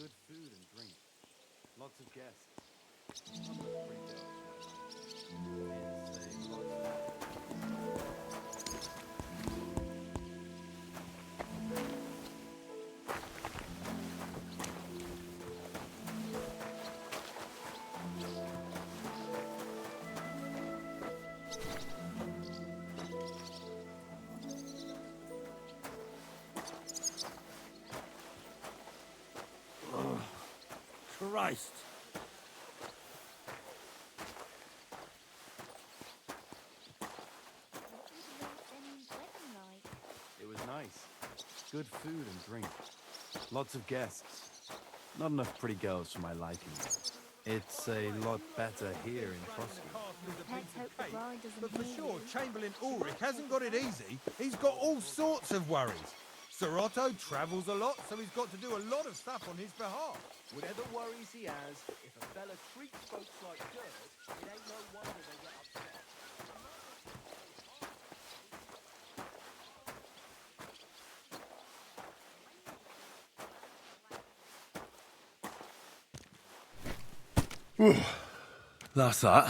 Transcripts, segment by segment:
Good food and drink. Lots of guests. Not enough pretty girls for my liking. It's a lot. Christ. It was nice. Good food and drink. Lots of guests. Not enough pretty girls for my liking. It's a lot better here in Roscoe. Let's hope the bride doesn't But for hear sure, you. Chamberlain Ulrich hasn't got it easy. He's got all sorts of worries. Sir Otto travels a lot, so he's got to do a lot of stuff on his behalf. Whatever worries he has, if a fella treats folks like dirt, it ain't no wonder they get upset. That's that.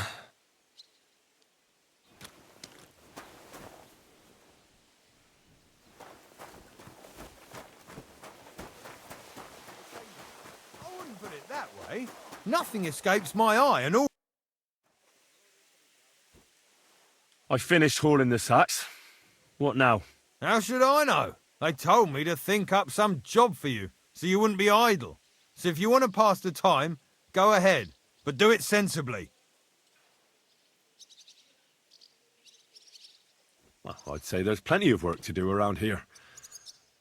I wouldn't put it that way. Nothing escapes my eye, and all. I finished hauling the sacks. What now? How should I know? They told me to think up some job for you, so you wouldn't be idle. So if you want to pass the time, go ahead, but do it sensibly. Well, I'd say there's plenty of work to do around here.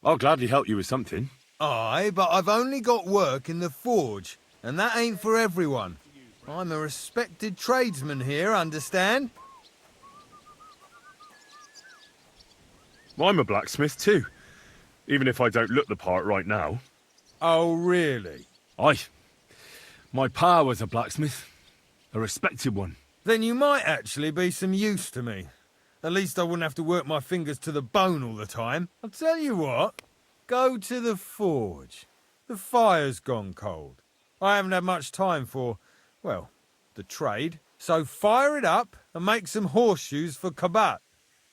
I'll gladly help you with something. Aye, but I've only got work in the forge, and that ain't for everyone. I'm a respected tradesman here, understand? I'm a blacksmith too, even if I don't look the part right now. Oh, really? Aye. My pa was a blacksmith, a respected one. Then you might actually be some use to me. At least I wouldn't have to work my fingers to the bone all the time. I'll tell you what, go to the forge. The fire's gone cold. I haven't had much time for, well, the trade. So fire it up and make some horseshoes for Kabat.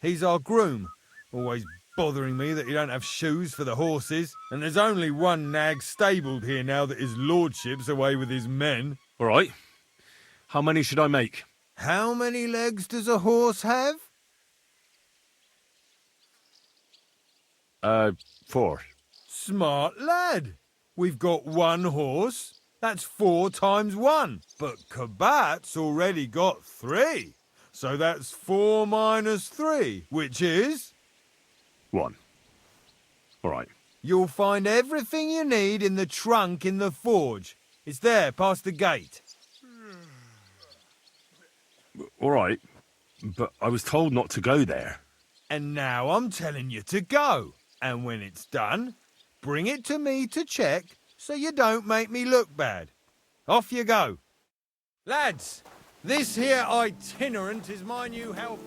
He's our groom. Always bothering me that you don't have shoes for the horses. And there's only one nag stabled here now that his lordship's away with his men. All right. How many should I make? How many legs does a horse have? 4. Smart lad. We've got one horse. That's 4 times 1. But Kabat's already got 3. So that's 4 minus 3, which is... 1. All right. You'll find everything you need in the trunk in the forge. It's there, past the gate. All right. But I was told not to go there. And now I'm telling you to go. And when it's done, bring it to me to check so you don't make me look bad. Off you go. Lads, this here itinerant is my new help.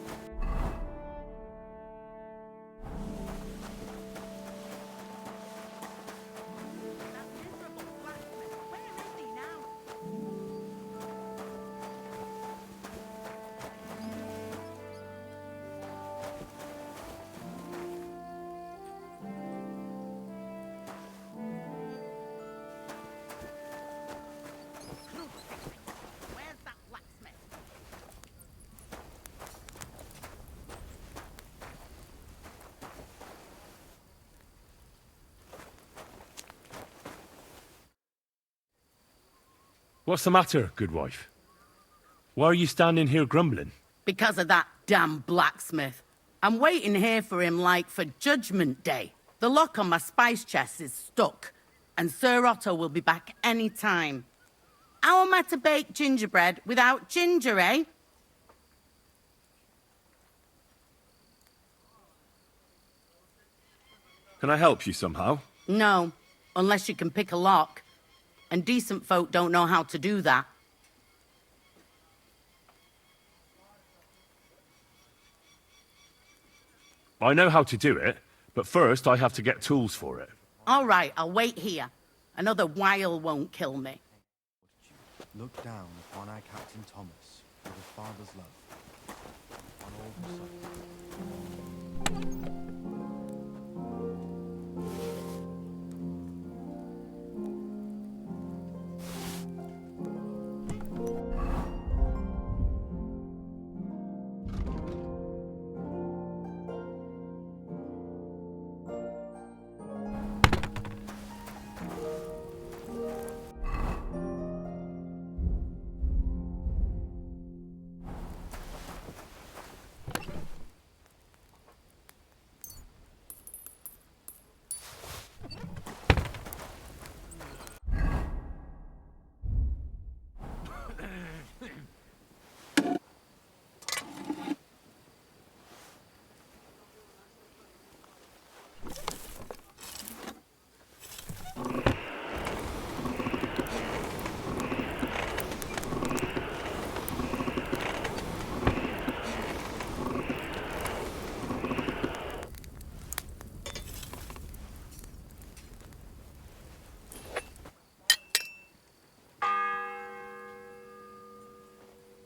What's the matter, good wife? Why are you standing here grumbling? Because of that damn blacksmith. I'm waiting here for him like for Judgment Day. The lock on my spice chest is stuck, and Sir Otto will be back any time. How am I to bake gingerbread without ginger, eh? Can I help you somehow? No, unless you can pick a lock. And decent folk don't know how to do that. I know how to do it, but first I have to get tools for it. All right, I'll wait here. Another whale won't kill me. Look down upon our Captain Thomas with a father's love. On all the sons.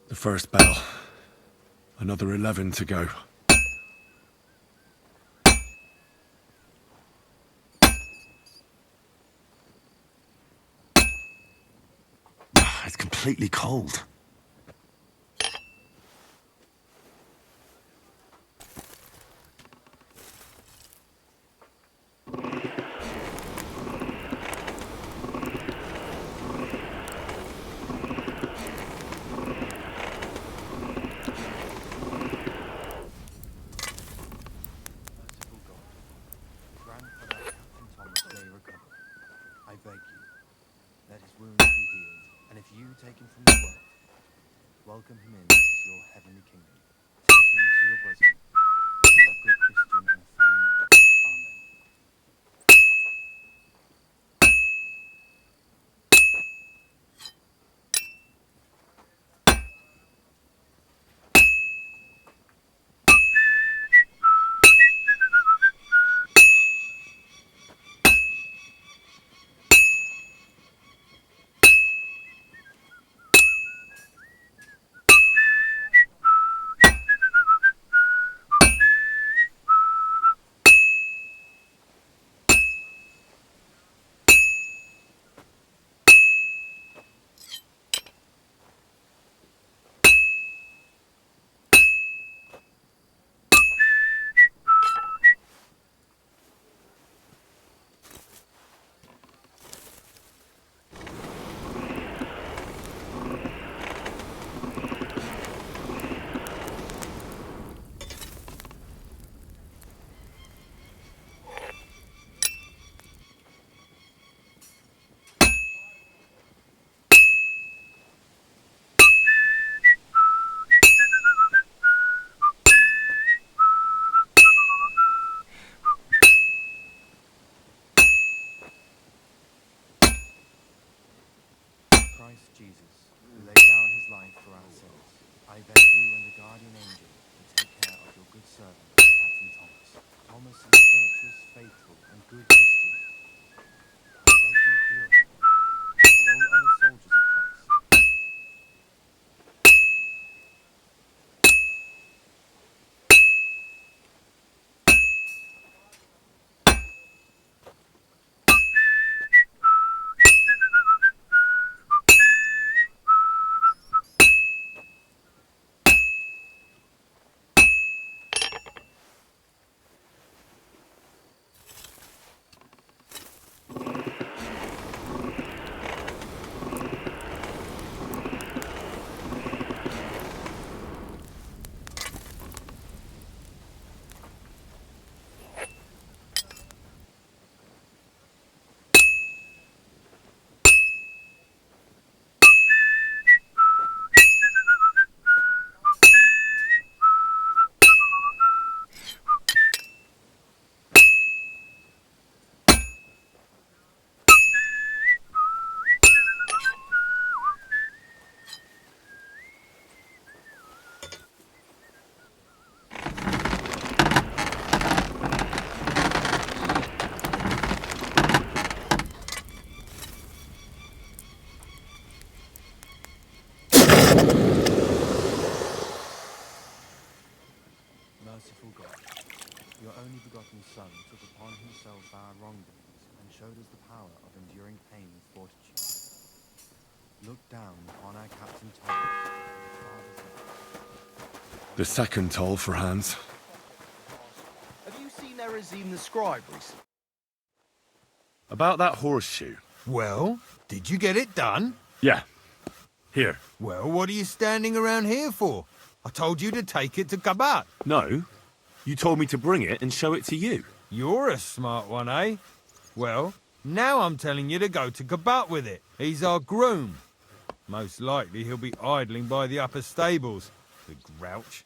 The first bell. Another 11 to go. It's completely cold. Take him from the world. Welcome him into your heavenly kingdom. Take him to your bosom. Be a good Christian and a fine man. Amen. Christ Jesus, who laid down his life for our sins, I beg you and the guardian angel to take care of your good servant, Captain Thomas. Thomas is a virtuous, faithful, and good Christian. I beg you heal him, and all other soldiers of Christ. prodigal son took upon himself our wrongdoings and showed us the power of enduring pain with fortitude. Look down upon our Captain Thomas, the father's love. The second toll for Hans. Have you seen Erezine the Scribe recently? About that horseshoe. Well, did you get it done? Yeah. Here. Well, what are you standing around here for? I told you to take it to Kabat. No. You told me to bring it and show it to you. You're a smart one, eh? Well, now I'm telling you to go to Kabat with it. He's our groom. Most likely he'll be idling by the upper stables, the grouch.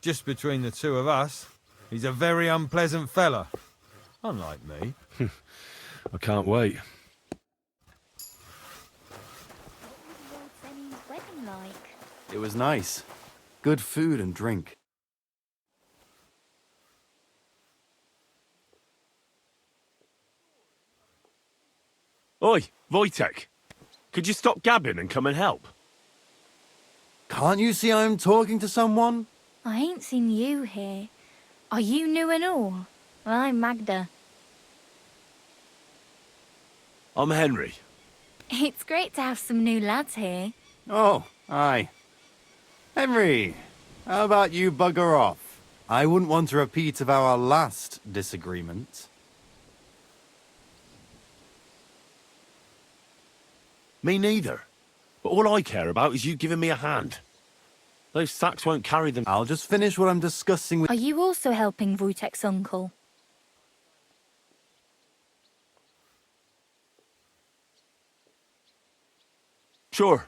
Just between the two of us, he's a very unpleasant fella. Unlike me. I can't wait. What was Lord Zenny's wedding like? It was nice. Good food and drink. Oi, Wojtek. Could you stop gabbing and come and help? Can't you see I'm talking to someone? I ain't seen you here. Are you new and all? Well, I'm Magda. I'm Henry. It's great to have some new lads here. Oh, aye. Henry, how about you bugger off? I wouldn't want a repeat of our last disagreement. Me neither. But all I care about is you giving me a hand. Those sacks won't carry them. I'll just finish what I'm discussing with... Are you also helping Wojtek's uncle? Sure.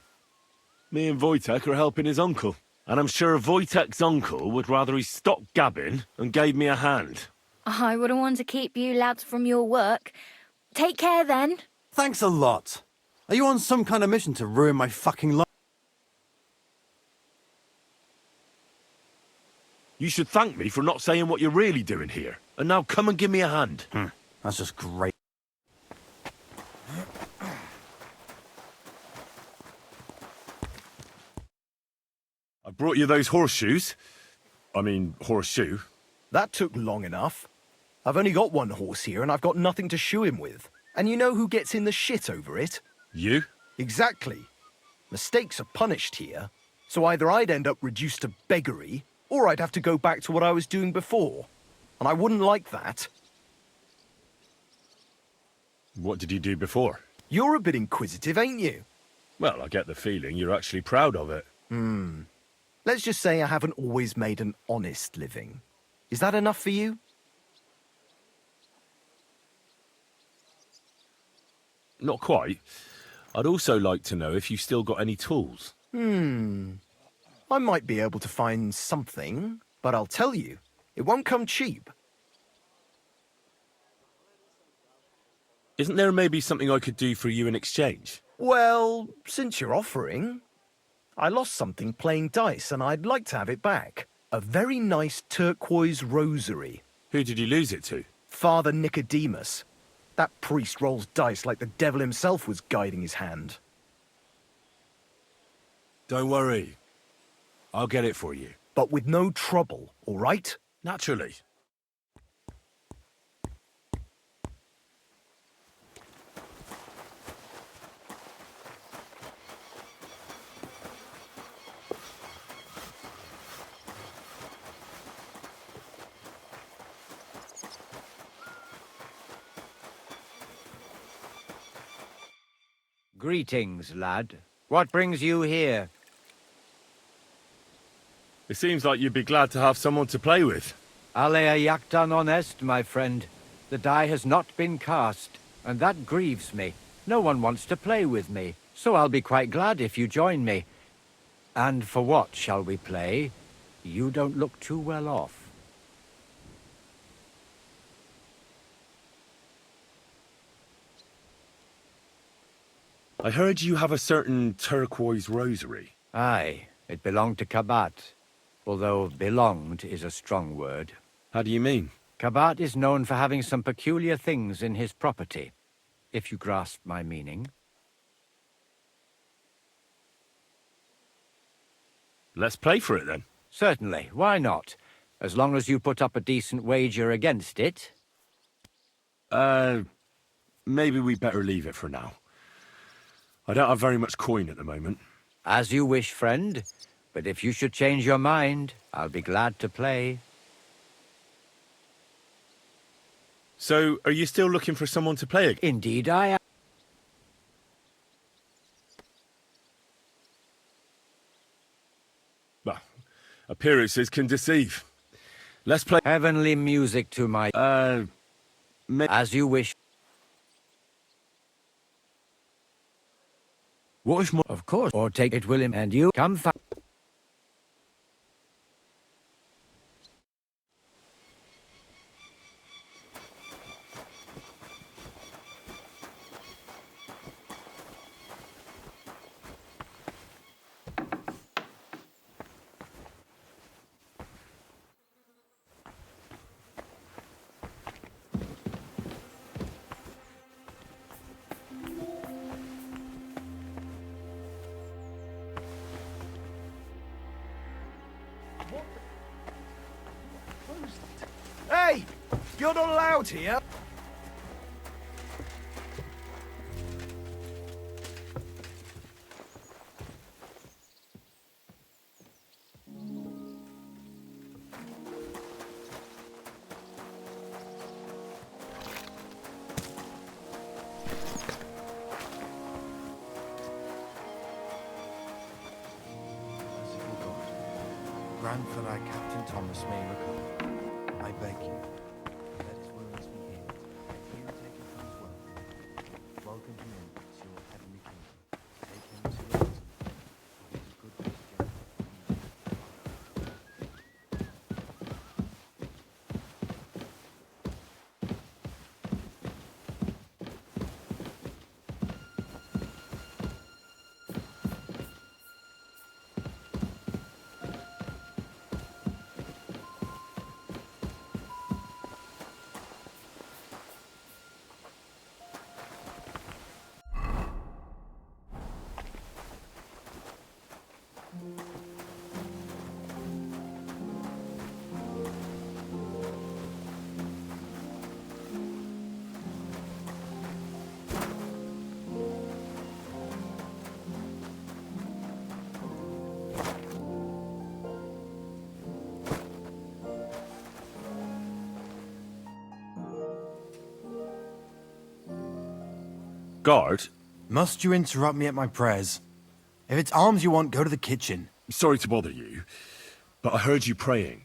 Me and Wojtek are helping his uncle. And I'm sure Wojtek's uncle would rather he stopped gabbing and gave me a hand. I wouldn't want to keep you lads from your work. Take care then. Thanks a lot. Are you on some kind of mission to ruin my fucking life? You should thank me for not saying what you're really doing here. And now come and give me a hand. That's just great. I brought you those horseshoes. I mean, horseshoe. That took long enough. I've only got one horse here and I've got nothing to shoe him with. And you know who gets in the shit over it? You? Exactly. Mistakes are punished here, so either I'd end up reduced to beggary, or I'd have to go back to what I was doing before. And I wouldn't like that. What did you do before? You're a bit inquisitive, ain't you? Well, I get the feeling you're actually proud of it. Let's just say I haven't always made an honest living. Is that enough for you? Not quite. I'd also like to know if you've still got any tools. I might be able to find something, but I'll tell you, it won't come cheap. Isn't there maybe something I could do for you in exchange? Well, since you're offering, I lost something playing dice and I'd like to have it back. A very nice turquoise rosary. Who did you lose it to? Father Nicodemus. That priest rolls dice like the devil himself was guiding his hand. Don't worry. I'll get it for you. But with no trouble, all right? Naturally. Greetings, lad. What brings you here? It seems like you'd be glad to have someone to play with. Alea jactan honest, my friend. The die has not been cast, and that grieves me. No one wants to play with me, so I'll be quite glad if you join me. And for what shall we play? You don't look too well off. I heard you have a certain turquoise rosary. Aye, it belonged to Kabat. Although belonged is a strong word. How do you mean? Kabat is known for having some peculiar things in his property, if you grasp my meaning. Let's play for it then. Certainly, why not? as long as you put up a decent wager against it. Maybe we better leave it for now. I don't have very much coin at the moment. As you wish, friend. But if you should change your mind, I'll be glad to play. So, are you still looking for someone to play against? Indeed I am. Well, appearances can deceive. Let's play... Heavenly music to my... As you wish. What if more... Of course. Or take it, William, and you come Hey! You're not allowed here! Merciful God, grant that I, Captain Thomas, may recover. I beg you, let his wounds be healed, let you take him from his well. Welcome him into your heavenly kingdom. Take him to your bosom, for he is a good Christian. Guard? Must you interrupt me at my prayers? If it's alms you want, go to the kitchen. Sorry to bother you, but I heard you praying.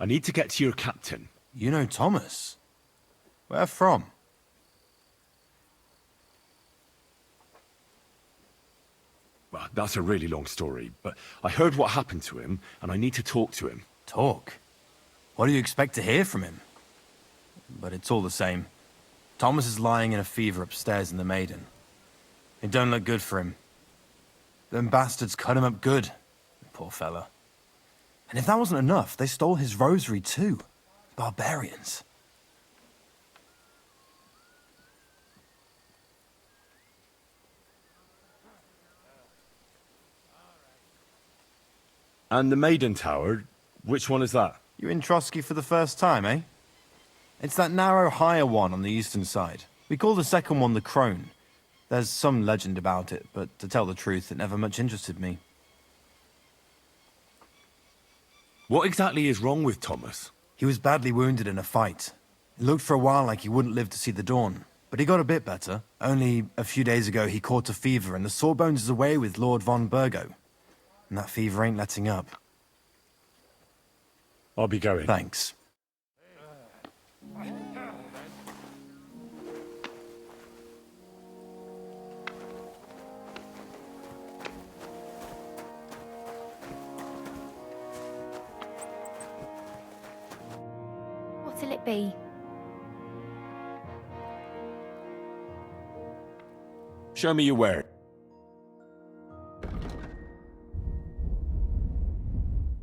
I need to get to your captain. You know Thomas? Where from? Well, that's a really long story, but I heard what happened to him, and I need to talk to him. Talk? What do you expect to hear from him? But it's all the same. Thomas is lying in a fever upstairs in the Maiden. It don't look good for him. Them bastards cut him up good. Poor fella. And if that wasn't enough, they stole his rosary too. Barbarians. And the Maiden Tower, which one is that? You in Trotsky for the first time, eh? It's that narrow, higher one on the eastern side. We call the second one the Crone. There's some legend about it, but to tell the truth, it never much interested me. What exactly is wrong with Thomas? He was badly wounded in a fight. It looked for a while like he wouldn't live to see the dawn, but he got a bit better. Only a few days ago he caught a fever and the Sawbones is away with Lord von Burgo. And that fever ain't letting up. I'll be going. Thanks. What'll it be? Show me your wear.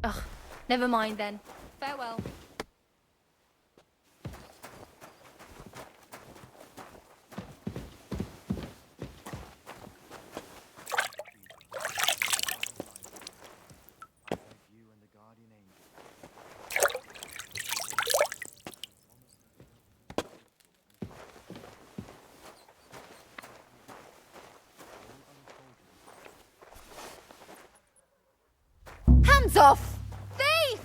Ugh, never mind then. Farewell. I beg you and the guardian angel. hands off! Thief!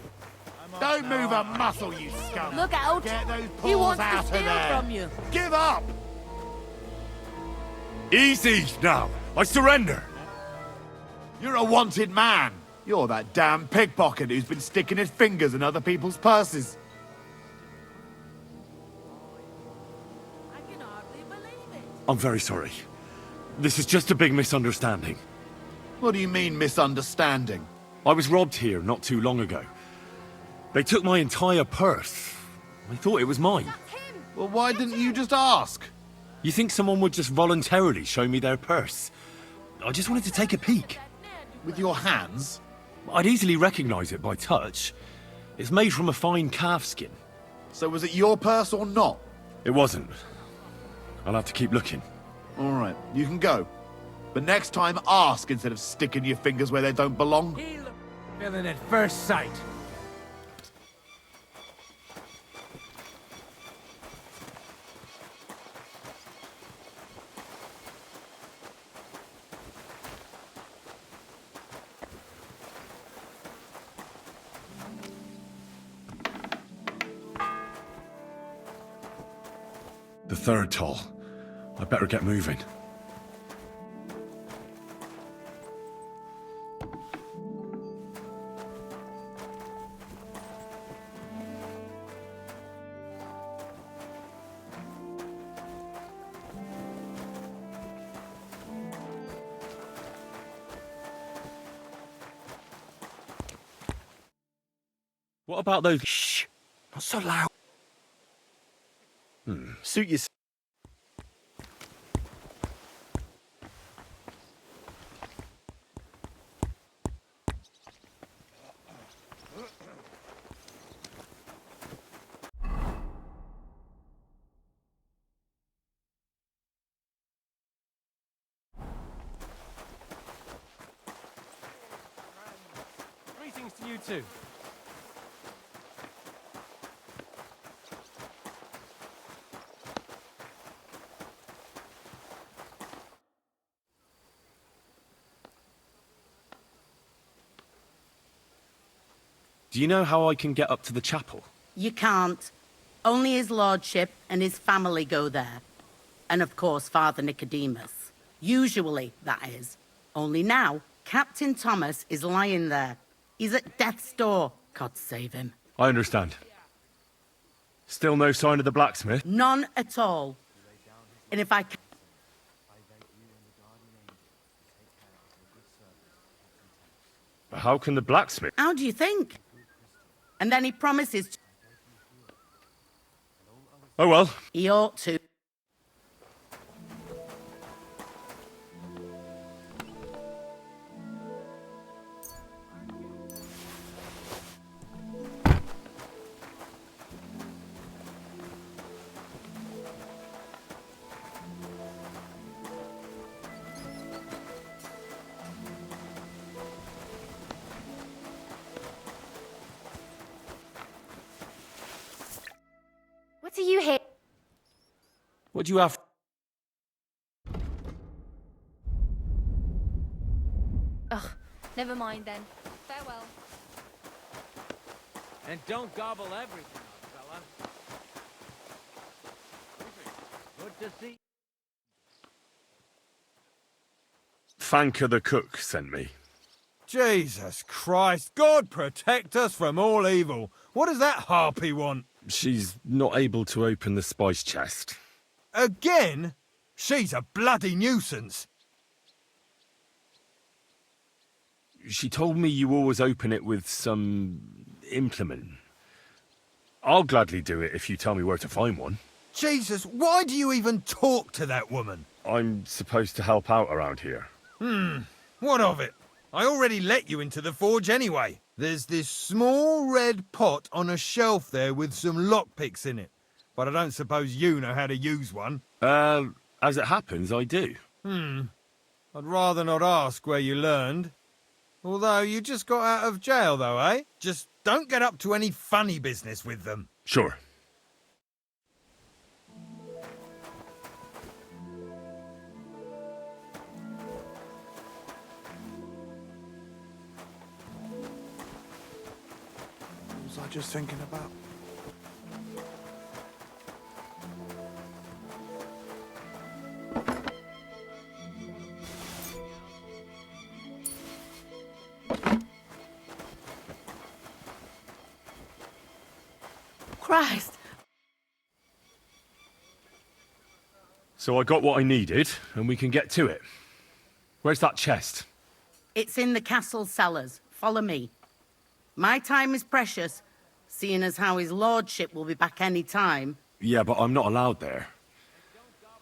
Don't move a muscle, you scum! Look out! Get those He paws wants to out of steal there! from you. Give up! Easy now. I surrender. You're a wanted man. You're that damn pickpocket who's been sticking his fingers in other people's purses. I can hardly believe it. I'm very sorry. This is just a big misunderstanding. What do you mean, misunderstanding? I was robbed here not too long ago. They took my entire purse. I thought it was mine. Well, why didn't you just ask? You think someone would just voluntarily show me their purse? I just wanted to take a peek. With your hands? I'd easily recognize it by touch. It's made from a fine calf skin. So was it your purse or not? It wasn't. I'll have to keep looking. All right, you can go. But next time, ask instead of sticking your fingers where they don't belong. Feeling at first sight. The third toll. I better get moving. What about those? Shh! Not so loud. Suit yourself. Greetings to you too. Do you know how I can get up to the chapel? You can't. Only his lordship and his family go there. And of course, Father Nicodemus. Usually, that is. Only now, Captain Thomas is lying there. He's at death's door. God save him. I understand. Still no sign of the blacksmith? None at all. And if I can... How can the blacksmith? How do you think? And then he promises... Oh well. He ought to. What are you here? What do you have? Ugh, never mind then. Farewell. And don't gobble everything up, fella. Good to see. Fanker the cook sent me. Jesus Christ, God protect us from all evil. What does that harpy want? She's not able to open the spice chest. Again? She's a bloody nuisance. She told me you always open it with some implement. I'll gladly do it if you tell me where to find one. Jesus, why do you even talk to that woman? I'm supposed to help out around here. What of it? I already let you into the forge anyway. There's this small red pot on a shelf there with some lockpicks in it. But I don't suppose you know how to use one. As it happens, I do. I'd rather not ask where you learned. Although you just got out of jail though, eh? Just don't get up to any funny business with them. Sure. was I just thinking about? Christ! So I got what I needed, and we can get to it. Where's that chest? It's in the castle cellars. Follow me. My time is precious, seeing as how his lordship will be back any time. Yeah, but I'm not allowed there.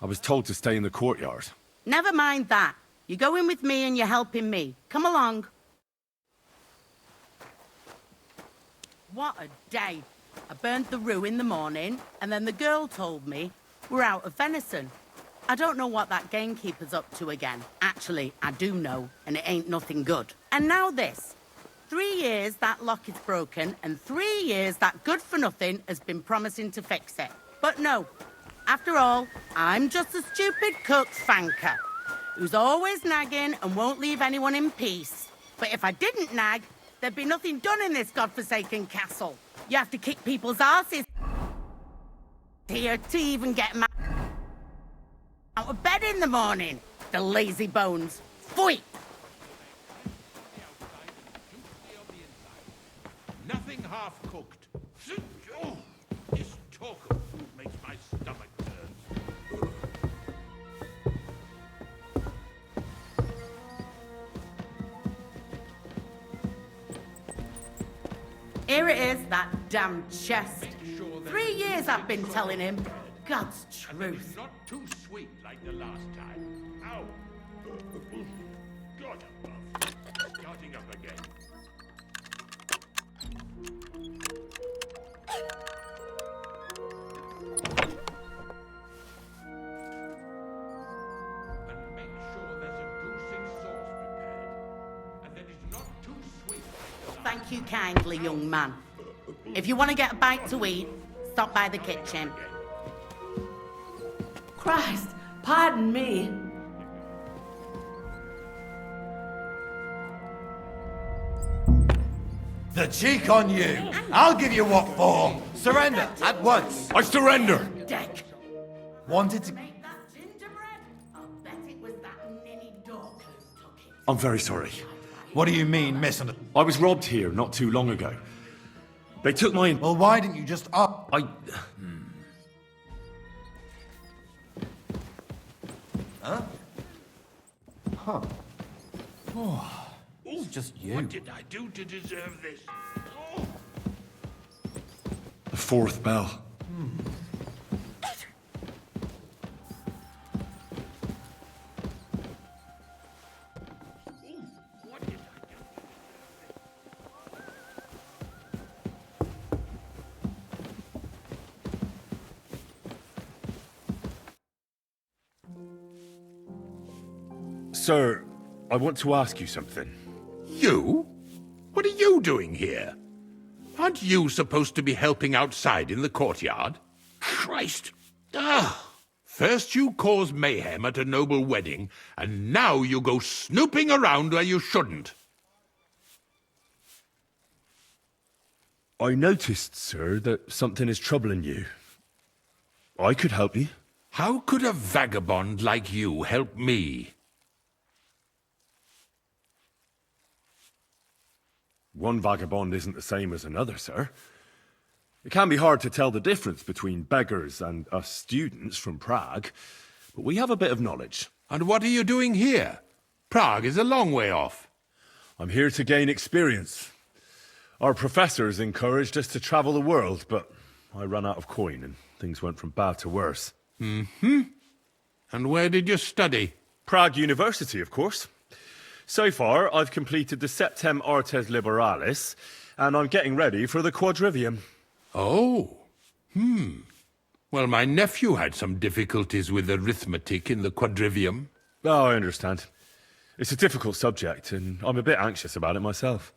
I was told to stay in the courtyard. Never mind that. You go in with me and you're helping me. Come along. What a day. I burnt the roux in the morning, and then the girl told me we're out of venison. I don't know what that gamekeeper's up to again. Actually, I do know, and it ain't nothing good. And now this. 3 years that lock is broken, and 3 years that good-for-nothing has been promising to fix it. But no. After all, I'm just a stupid cook fanker who's always nagging and won't leave anyone in peace. But if I didn't nag, there'd be nothing done in this godforsaken castle. You have to kick people's asses here to even get them out of bed in the morning. The lazy bones. Pfui! Nothing half-cooked. Oh, this talk of food makes my stomach turn. Here it is, that damn chest. 3 years I've been telling him. God's truth. Not too sweet like the last time. Ow! God above. Starting up again. And make sure there's a goosing sauce prepared. And that it's not too sweet like the last Thank you kindly, young man. If you want to get a bite to eat, stop by the kitchen. Christ, pardon me. The cheek on you! I'll give you what for! Surrender, at once! I surrender! Dick. Wanted to... Make that gingerbread? I'll bet it was that ninny dog who took it. I'm very sorry. What do you mean, I was robbed here not too long ago. They took my... Well, why didn't you just up? I... Huh? Huh. Oh, it's just you. What did I do to deserve this? Oh. The fourth bell. What did I do? Sir, I want to ask you something. You? What are you doing here? Aren't you supposed to be helping outside in the courtyard? Christ! Ah! First you cause mayhem at a noble wedding, and now you go snooping around where you shouldn't. I noticed, sir, that something is troubling you. I could help you. How could a vagabond like you help me? One vagabond isn't the same as another, sir. It can be hard to tell the difference between beggars and us students from Prague, but we have a bit of knowledge. And what are you doing here? Prague is a long way off. I'm here to gain experience. Our professors encouraged us to travel the world, but I ran out of coin and things went from bad to worse. Mm-hmm. And where did you study? Prague University, of course. So far, I've completed the Septem Artes Liberalis, and I'm getting ready for the Quadrivium. Oh. Well, my nephew had some difficulties with arithmetic in the Quadrivium. Oh, I understand. It's a difficult subject, and I'm a bit anxious about it myself.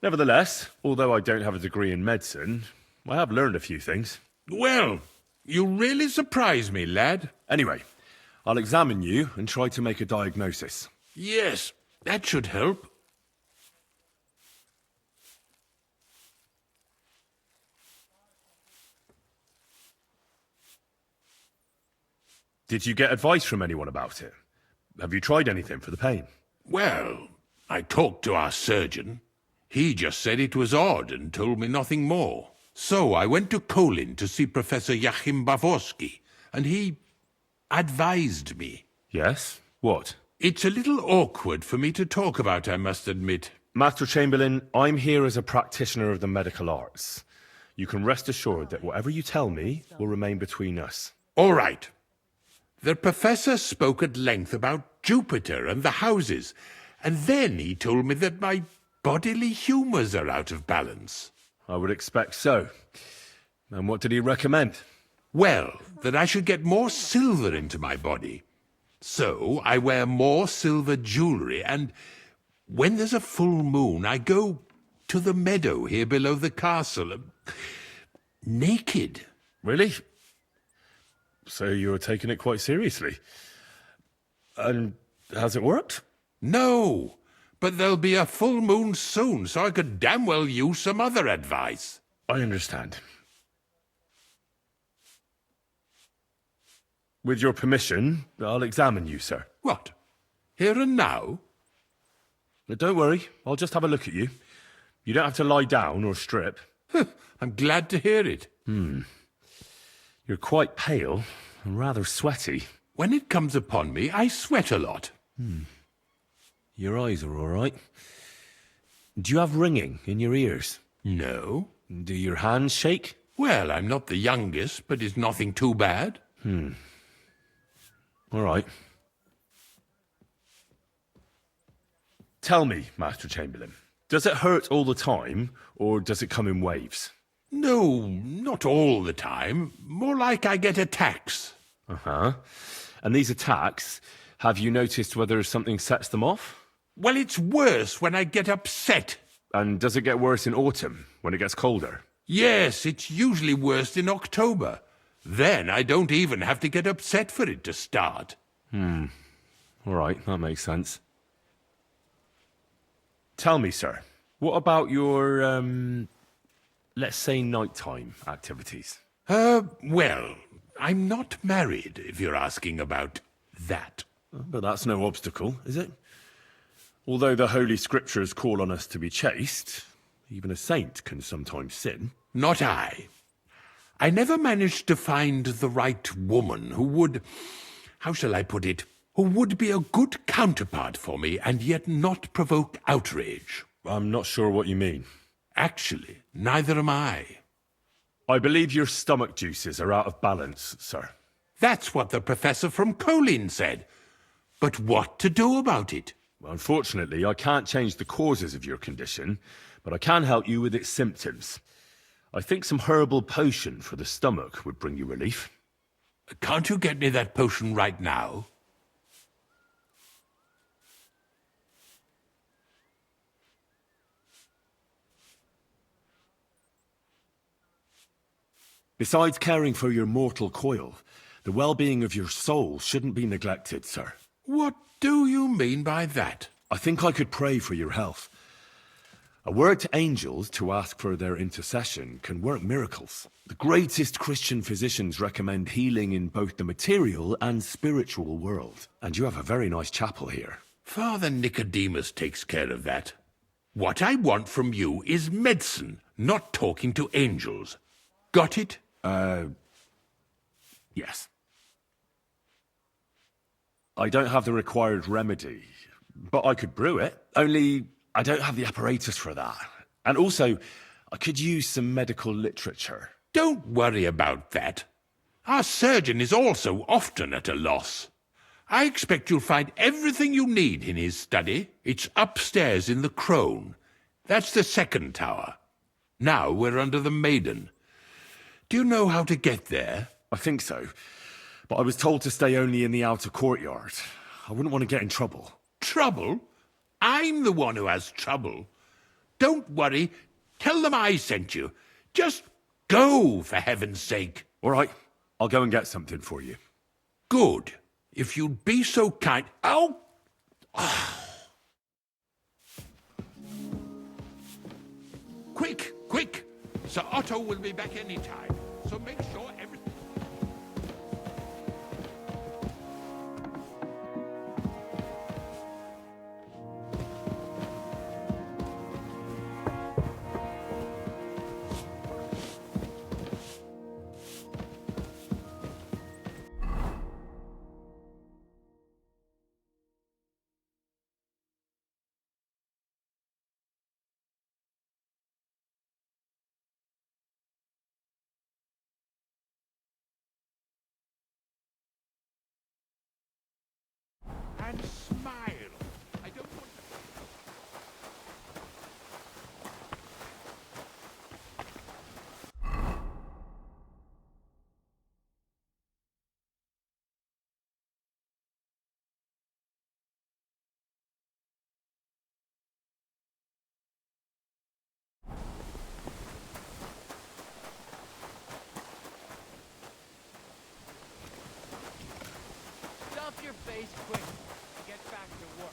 Nevertheless, although I don't have a degree in medicine, I have learned a few things. Well, you really surprise me, lad. Anyway, I'll examine you and try to make a diagnosis. Yes, that should help. Did you get advice from anyone about it? Have you tried anything for the pain? Well, I talked to our surgeon. He just said it was odd and told me nothing more. So I went to Kolin to see Professor Joachim Bavorsky, and he advised me. Yes? What? It's a little awkward for me to talk about, I must admit. Master Chamberlain, I'm here as a practitioner of the medical arts. You can rest assured that whatever you tell me will remain between us. All right. The professor spoke at length about Jupiter and the houses, and then he told me that my bodily humours are out of balance. I would expect so. And what did he recommend? Well, that I should get more silver into my body. So I wear more silver jewellery, and when there's a full moon, I go to the meadow here below the castle, naked. Really? So you're taking it quite seriously. And has it worked? No, but there'll be a full moon soon, so I could damn well use some other advice. I understand. With your permission, I'll examine you, sir. What? Here and now? Don't worry, I'll just have a look at you. You don't have to lie down or strip. I'm glad to hear it. You're quite pale and rather sweaty. When it comes upon me, I sweat a lot. Your eyes are all right. Do you have ringing in your ears? No. Do your hands shake? Well, I'm not the youngest, but it's nothing too bad. All right. Tell me, Master Chamberlain, does it hurt all the time, or does it come in waves? No, not all the time. More like I get attacks. Uh-huh. And these attacks, have you noticed whether something sets them off? Well, it's worse when I get upset. And does it get worse in autumn, when it gets colder? Yes, it's usually worst in October. Then I don't even have to get upset for it to start. All right, that makes sense. Tell me, sir, what about your, let's say nighttime activities? Well, I'm not married, if you're asking about that. But that's no obstacle, is it? Although the Holy Scriptures call on us to be chaste, even a saint can sometimes sin. Not I. I never managed to find the right woman who would, how shall I put it, who would be a good counterpart for me and yet not provoke outrage. I'm not sure what you mean. Actually, neither am I. I believe your stomach juices are out of balance, sir. That's what the professor from Kolin said. But what to do about it? Unfortunately, I can't change the causes of your condition, but I can help you with its symptoms. I think some herbal potion for the stomach would bring you relief. Can't you get me that potion right now? Besides caring for your mortal coil, the well-being of your soul shouldn't be neglected, sir. What do you mean by that? I think I could pray for your health. A word to angels to ask for their intercession can work miracles. The greatest Christian physicians recommend healing in both the material and spiritual world. And you have a very nice chapel here. Father Nicodemus takes care of that. What I want from you is medicine, not talking to angels. Got it? Yes. I don't have the required remedy, but I could brew it. Only I don't have the apparatus for that. And also, I could use some medical literature. Don't worry about that. Our surgeon is also often at a loss. I expect you'll find everything you need in his study. It's upstairs in the Crone. That's the second tower. Now we're under the Maiden. Do you know how to get there? I think so. But I was told to stay only in the outer courtyard. I wouldn't want to get in trouble. Trouble? I'm the one who has trouble. Don't worry. Tell them I sent you. Just go, for heaven's sake. All right. I'll go and get something for you. Good. If you'd be so kind... Ow! Quick, quick! Sir Otto will be back any time, so make sure everything... and smile. I don't want to... Stuff your face quick and get back to work.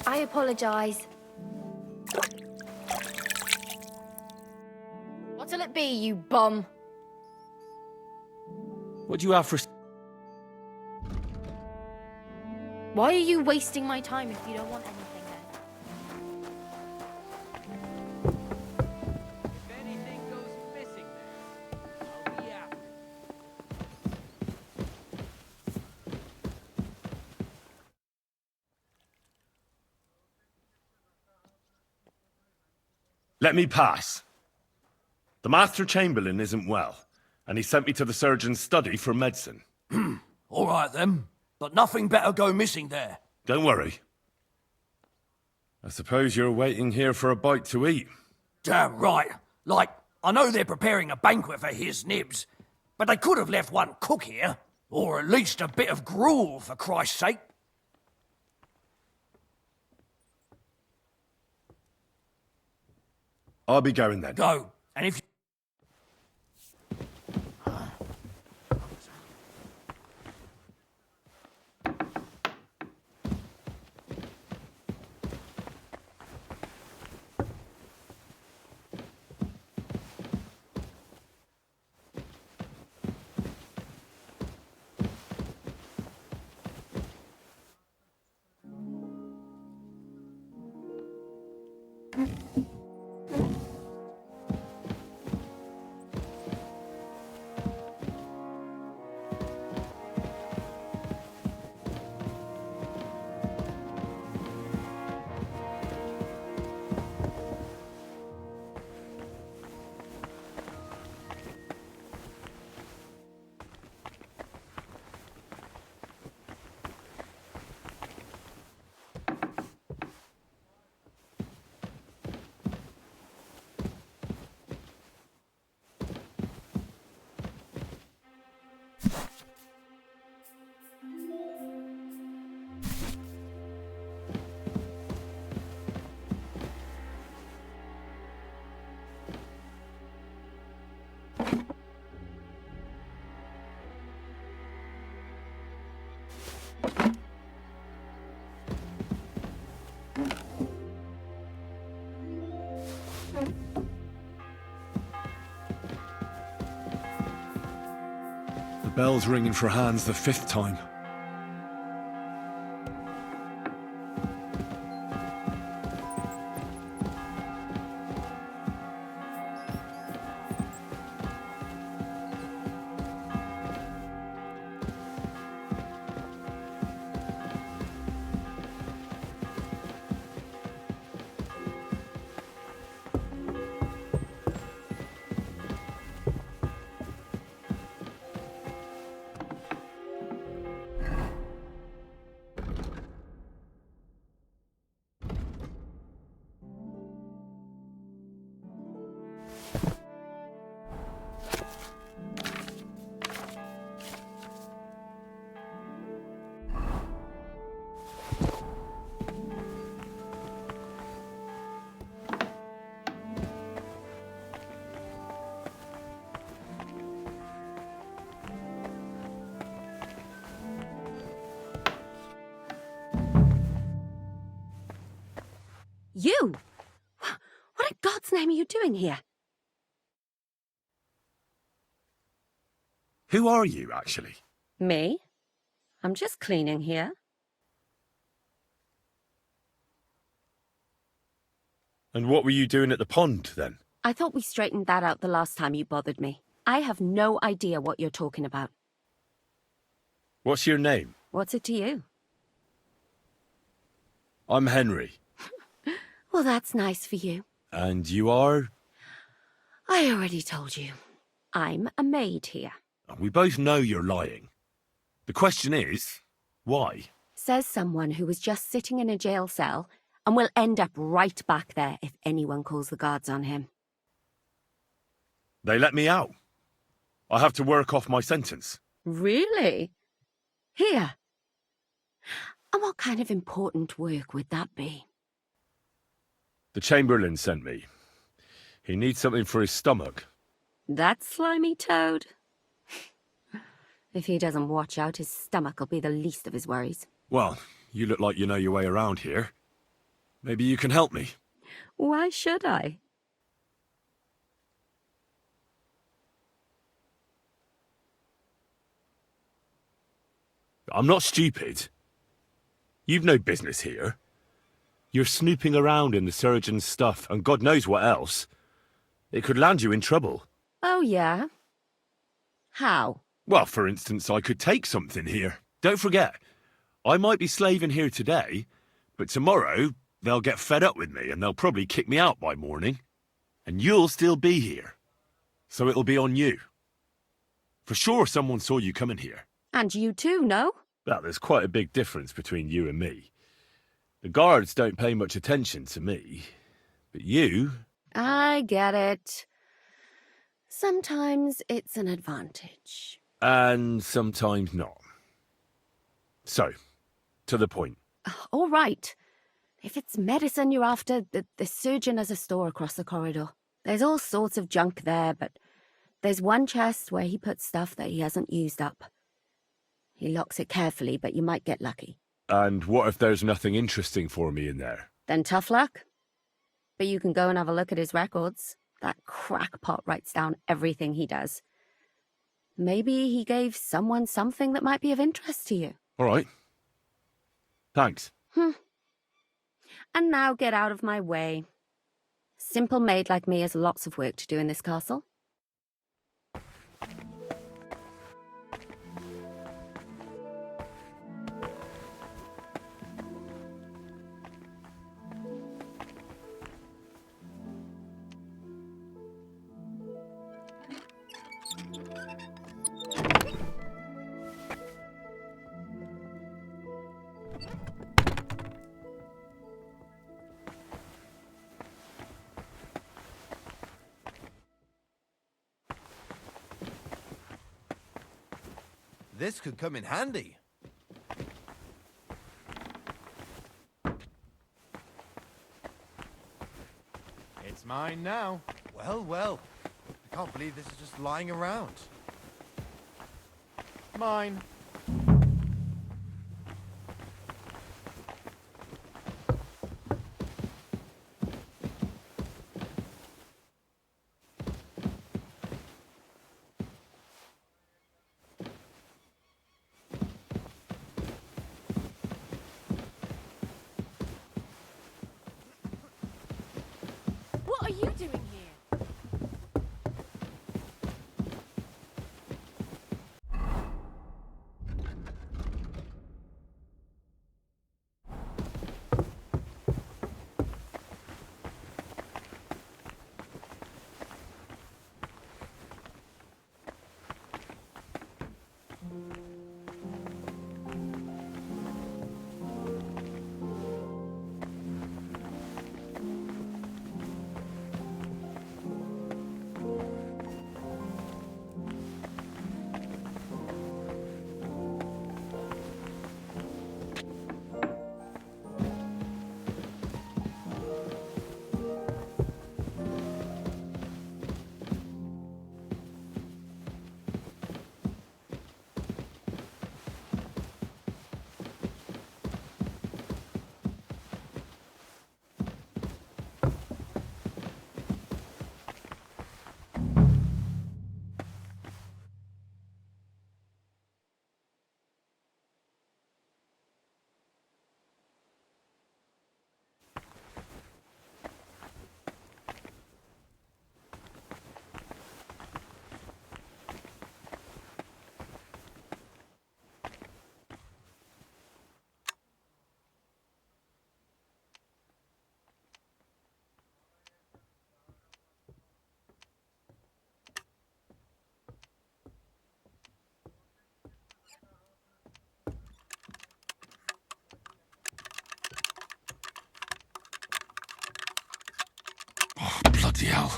I apologise. What'll it be, you bum? What do you have for... Why are you wasting my time if you don't want anything then? If anything goes missing there, I'll be after it. Let me pass. The Master Chamberlain isn't well, and he sent me to the surgeon's study for medicine. All right then, but nothing better go missing there. Don't worry. I suppose you're waiting here for a bite to eat. Damn right. Like, I know they're preparing a banquet for his nibs, but they could have left one cook here, or at least a bit of gruel, for Christ's sake. I'll be going then. Go, and if you... The bell's ringing for Hans the 5th time. You? What in God's name are you doing here? Who are you, actually? Me? I'm just cleaning here. And what were you doing at the pond, then? I thought we straightened that out the last time you bothered me. I have no idea what you're talking about. What's your name? What's it to you? I'm Henry. Well, that's nice for you. And you are? I already told you. I'm a maid here. We both know you're lying. The question is, why? Says someone who was just sitting in a jail cell and will end up right back there if anyone calls the guards on him. They let me out. I have to work off my sentence. Really? Here? And what kind of important work would that be? The Chamberlain sent me. He needs something for his stomach. That slimy toad? If he doesn't watch out, his stomach will be the least of his worries. Well, you look like you know your way around here. Maybe you can help me. Why should I? I'm not stupid. You've no business here. You're snooping around in the surgeon's stuff, and God knows what else. It could land you in trouble. Oh, yeah? How? Well, for instance, I could take something here. Don't forget, I might be slaving here today, but tomorrow they'll get fed up with me and they'll probably kick me out by morning. And you'll still be here. So it'll be on you. For sure someone saw you coming here. And you too, no? Well, there's quite a big difference between you and me. The guards don't pay much attention to me, but you... I get it. Sometimes it's an advantage. And sometimes not. So, to the point. All right. If it's medicine you're after, the surgeon has a store across the corridor. There's all sorts of junk there, but there's one chest where he puts stuff that he hasn't used up. He locks it carefully, but you might get lucky. And what if there's nothing interesting for me in there? Then tough luck. But you can go and have a look at his records. That crackpot writes down everything he does. Maybe he gave someone something that might be of interest to you. All right. Thanks. And now get out of my way. Simple maid like me has lots of work to do in this castle. This could come in handy. It's mine now. Well, well. I can't believe this is just lying around. Mine. What are you doing here? Bloody hell.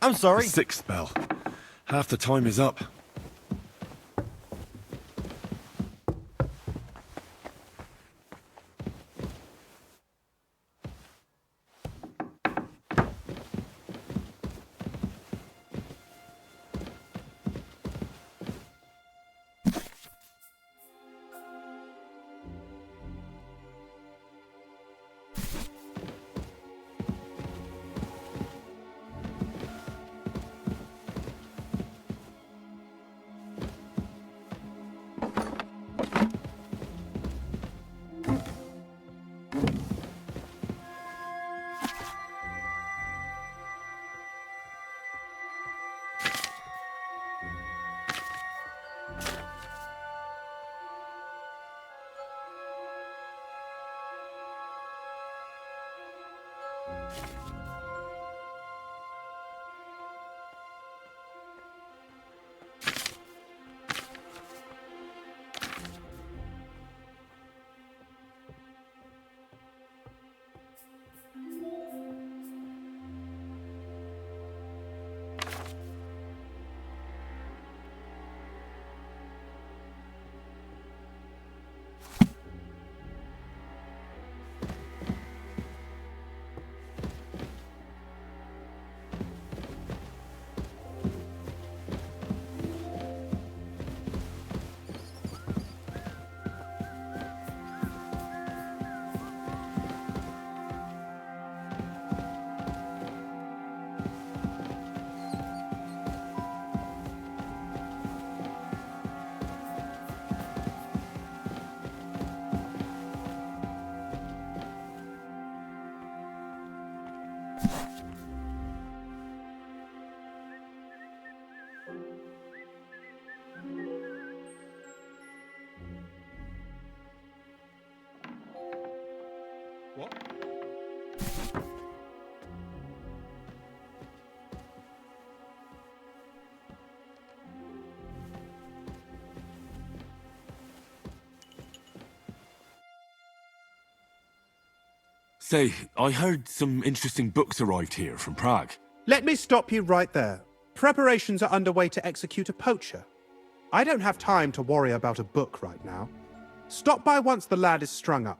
I'm sorry. The sixth bell. Half the time is up. Say, I heard some interesting books arrived here from Prague. Let me stop you right there. Preparations are underway to execute a poacher. I don't have time to worry about a book right now. Stop by once the lad is strung up.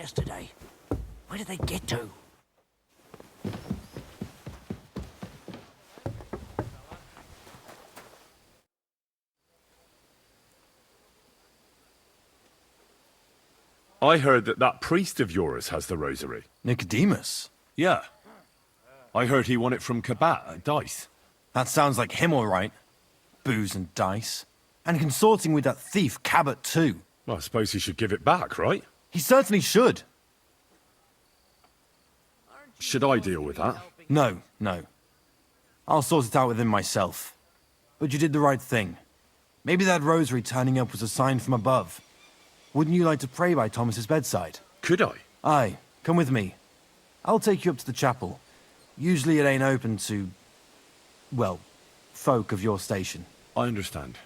yesterday. Where did they get to? I heard that priest of yours has the rosary. Nicodemus? Yeah. I heard he won it from Kabat at dice. That sounds like him, all right. Booze and dice. And consorting with that thief Cabot, too. Well, I suppose he should give it back, right? He certainly should. Should I deal with that? No, no. I'll sort it out with him myself. But you did the right thing. Maybe that rosary turning up was a sign from above. Wouldn't you like to pray by Thomas's bedside? Could I? Aye, come with me. I'll take you up to the chapel. Usually it ain't open to, well, folk of your station. I understand.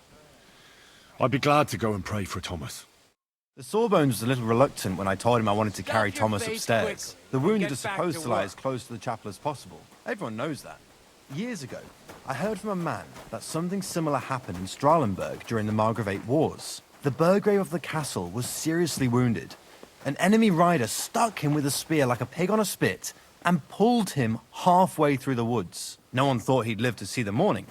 I'd be glad to go and pray for Thomas. The Sawbones was a little reluctant when I told him I wanted to carry Thomas upstairs. The wounded are supposed to lie as close to the chapel as possible. Everyone knows that. Years ago, I heard from a man that something similar happened in Strahlenberg during the Margravate Wars. The Burgrave of the castle was seriously wounded. An enemy rider stuck him with a spear like a pig on a spit and pulled him halfway through the woods. No one thought he'd live to see the morning.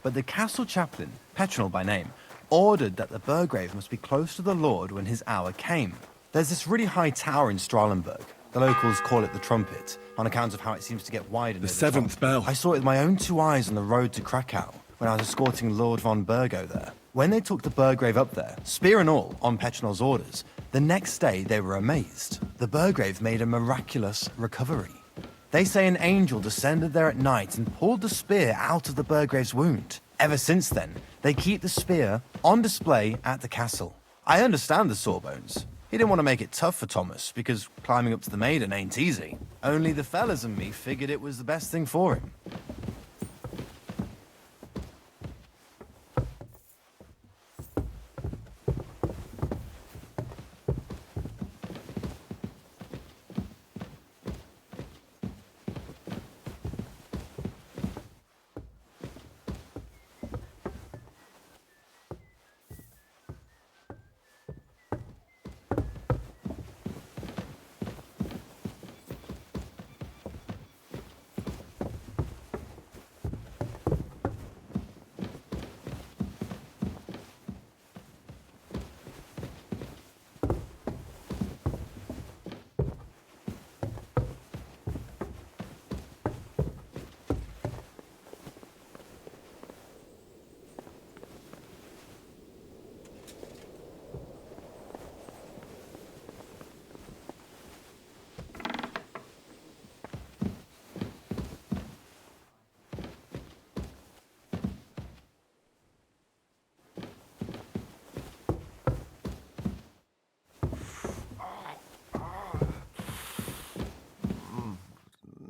But the castle chaplain, Petronel by name, ordered that the Burgrave must be close to the Lord when his hour came. There's this really high tower in Strahlenberg. The locals call it the Trumpet, on account of how it seems to get wider. The seventh bell. I saw it with my own 2 eyes on the road to Krakow, when I was escorting Lord von Burgo there. When they took the Burgrave up there, spear and all, on Petronel's orders, the next day they were amazed. The Burgrave made a miraculous recovery. They say an angel descended there at night and pulled the spear out of the Burgrave's wound. Ever since then, they keep the spear on display at the castle. I understand the Sawbones. He didn't want to make it tough for Thomas, because climbing up to the Maiden ain't easy. Only the fellas and me figured it was the best thing for him.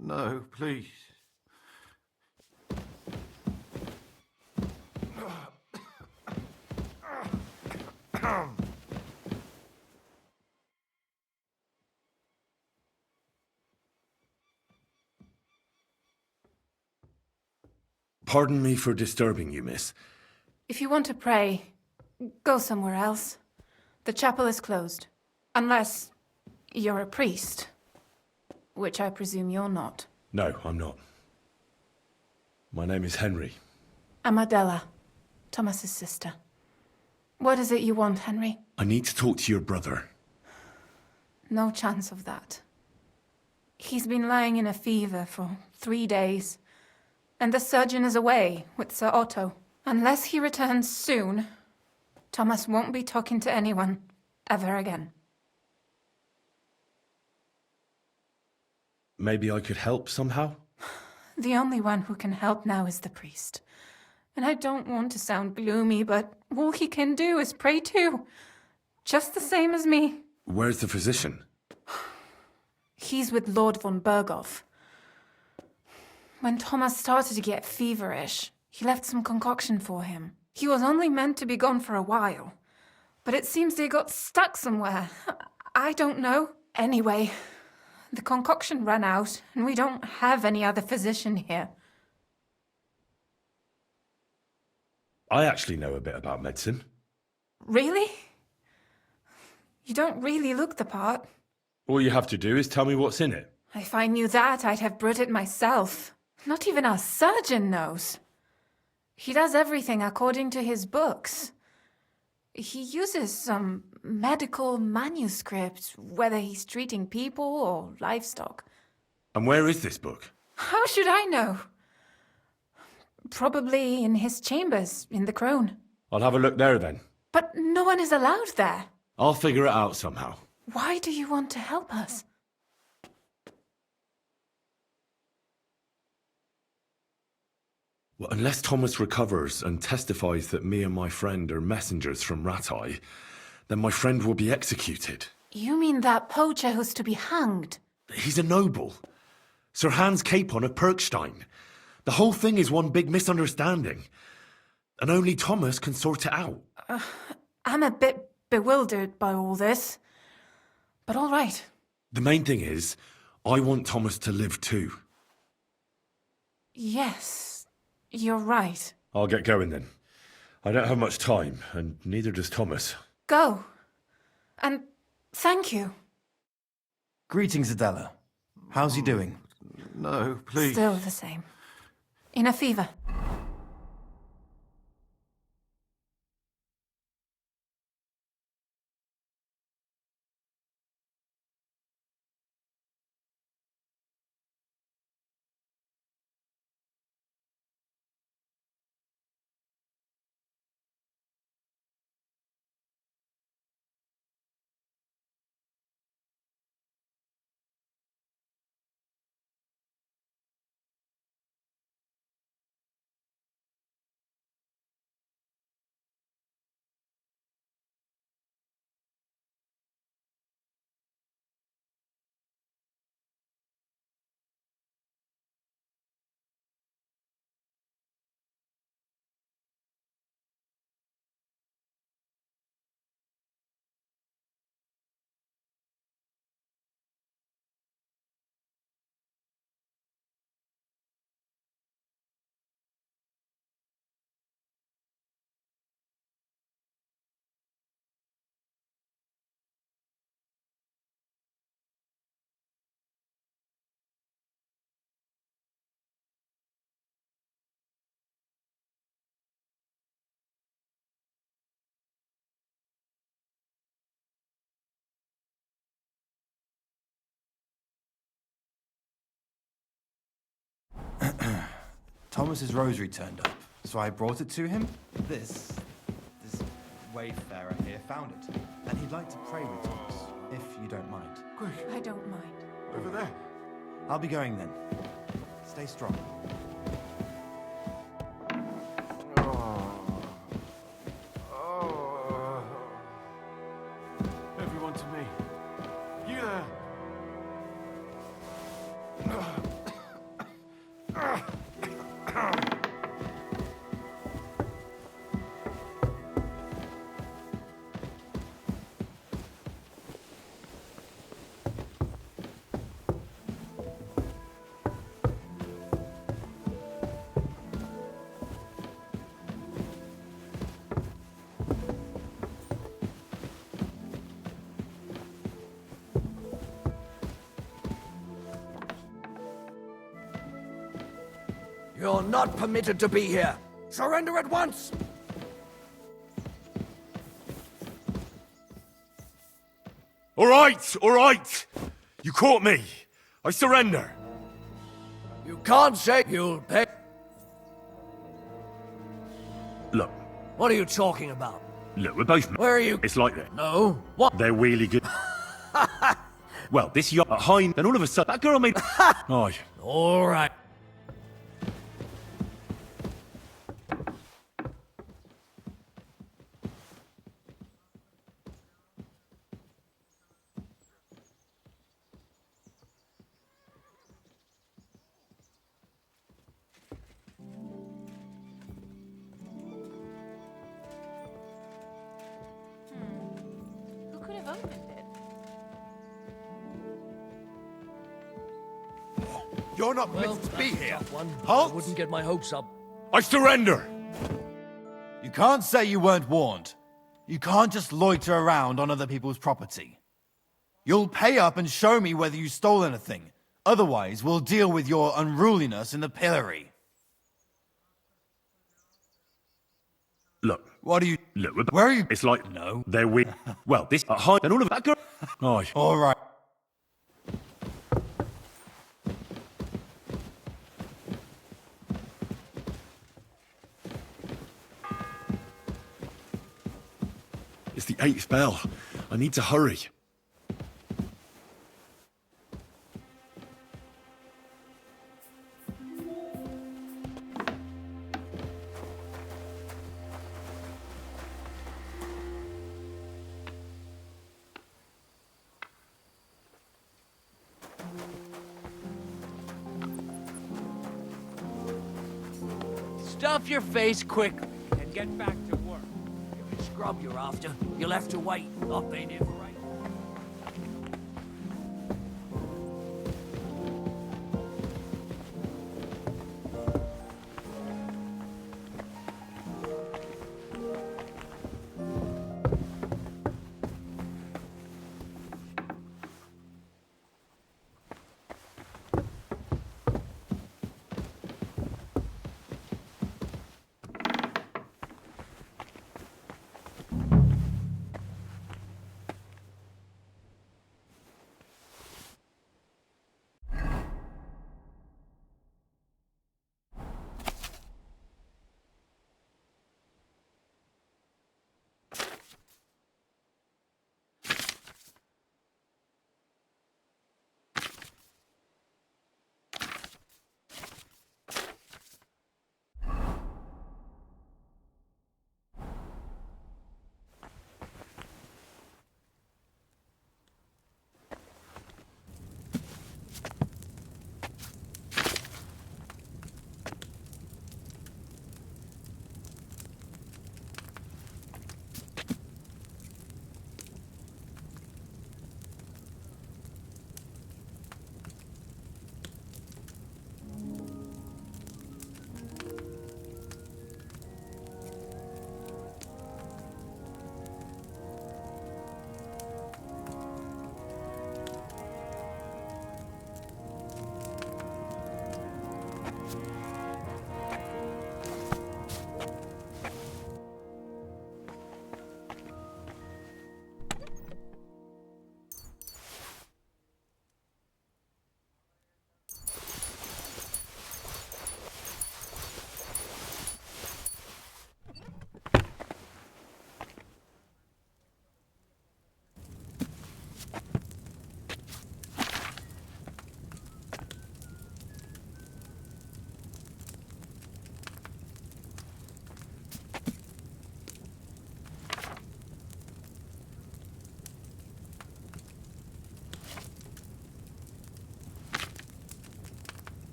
No, please. Pardon me for disturbing you, miss. If you want to pray, go somewhere else. The chapel is closed. Unless you're a priest. Which I presume you're not. No, I'm not. My name is Henry. I'm Adela, Thomas's sister. What is it you want, Henry? I need to talk to your brother. No chance of that. He's been lying in a fever for 3 days. And the surgeon is away with Sir Otto. Unless he returns soon, Thomas won't be talking to anyone ever again. Maybe I could help somehow? The only one who can help now is the priest. And I don't want to sound gloomy, but all he can do is pray too. Just the same as me. Where's the physician? He's with Lord von Berghoff. When Thomas started to get feverish, he left some concoction for him. He was only meant to be gone for a while. But it seems they got stuck somewhere. I don't know. Anyway, the concoction ran out, and we don't have any other physician here. I actually know a bit about medicine. Really? You don't really look the part. All you have to do is tell me what's in it. If I knew that, I'd have brought it myself. Not even our surgeon knows. He does everything according to his books. He uses some medical manuscript, whether he's treating people or livestock. And where is this book? How should I know? Probably in his chambers, in the Crone. I'll have a look there then. But no one is allowed there. I'll figure it out somehow. Why do you want to help us? Well, unless Thomas recovers and testifies that me and my friend are messengers from Ratai, then my friend will be executed. You mean that poacher who's to be hanged? He's a noble. Sir Hans Capon of Perkstein. The whole thing is one big misunderstanding. And only Thomas can sort it out. I'm a bit bewildered by all this. But all right. The main thing is, I want Thomas to live too. Yes, you're right. I'll get going then. I don't have much time, and neither does Thomas. Go. And thank you. Greetings, Adela. How's he doing? No, please. Still the same. In a fever. Thomas's rosary turned up, so I brought it to him. This wayfarer here found it, and he'd like to pray with Thomas, if you don't mind. Quick, I don't mind. over there. I'll be going then. Stay strong. Everyone to me. You there. You're not permitted to be here. Surrender at once! All right! You caught me. I surrender. You can't say you'll pay. Look. What are you talking about? Look, we're both... Where are you? It's like that. No. What? They're really good. Well, this yacht at Hine, then all of a sudden, that girl made... Oh, All right. Who could have opened it? You're not permitted to be here. One. Halt! I wouldn't get my hopes up. I surrender. You can't say you weren't warned. You can't just loiter around on other people's property. You'll pay up and show me whether you stole anything. Otherwise, we'll deal with your unruliness in the pillory. Look. What are you... Look, where are you... It's like... No. They're weird. Well, this... high and all of that... Aye. All right. It's the 8th bell. I need to hurry. Stuff your face quick and get back to work. If it's scrub you're after, you'll have to wait. I've been here for ages.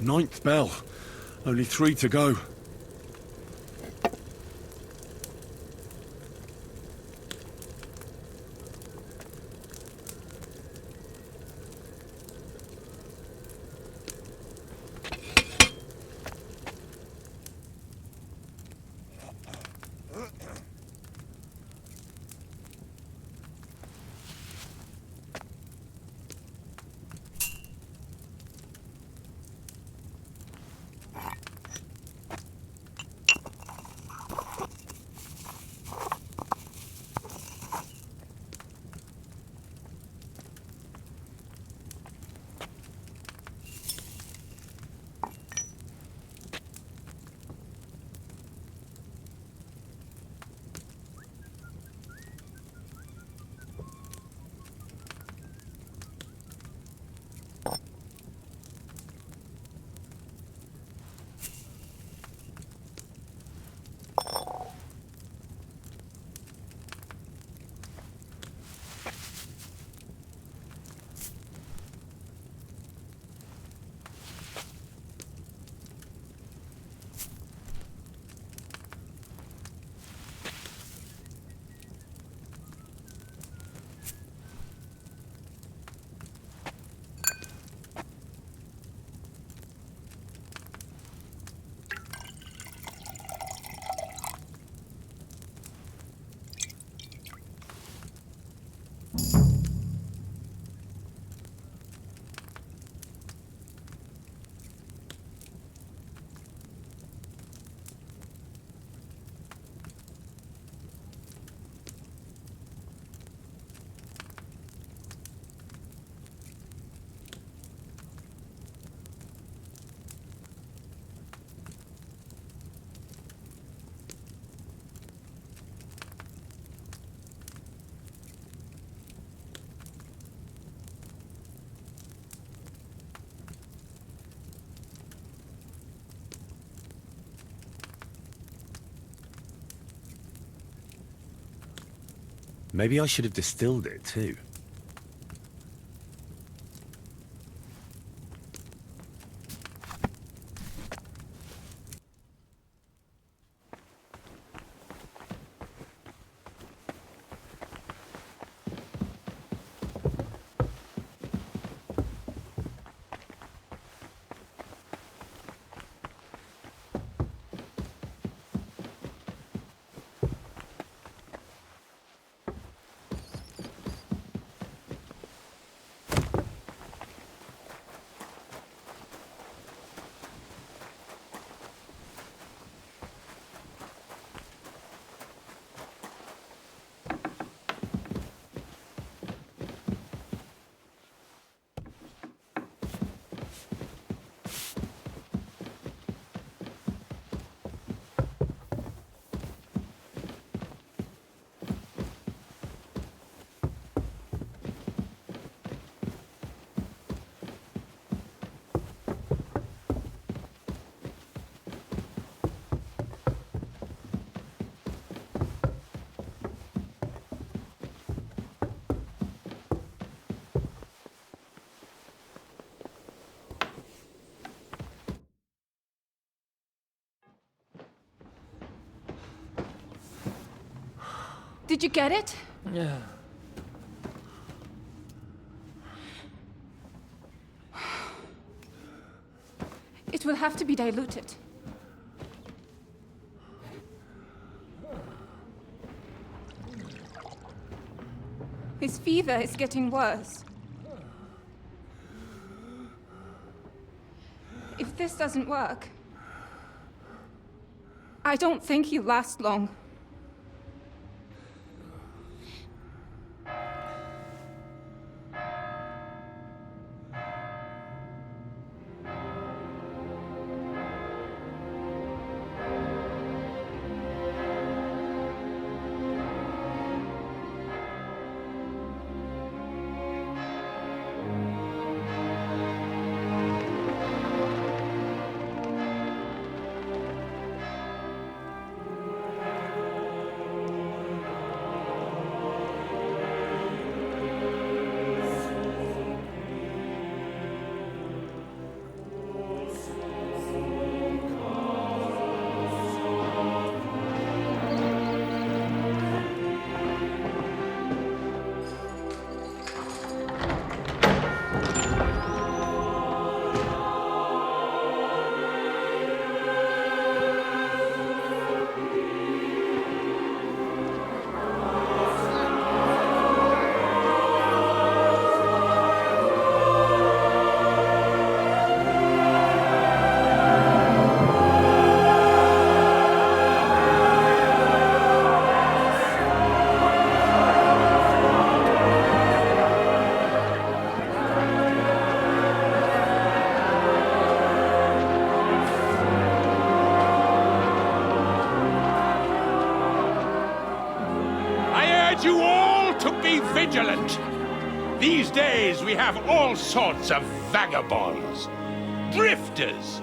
Ninth bell. Only 3 to go. Maybe I should have distilled it too. Did you get it? Yeah. It will have to be diluted. His fever is getting worse. If this doesn't work, I don't think he'll last long. You all to be vigilant. These days we have all sorts of vagabonds, drifters,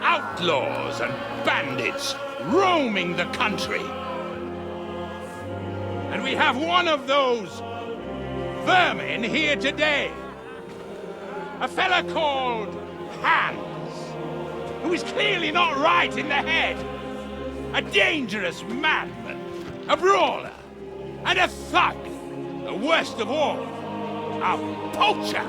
outlaws and bandits roaming the country. And we have one of those vermin here today. A fella called Hans, who is clearly not right in the head. A dangerous madman, a brawler, and a thug, the worst of all, a poacher.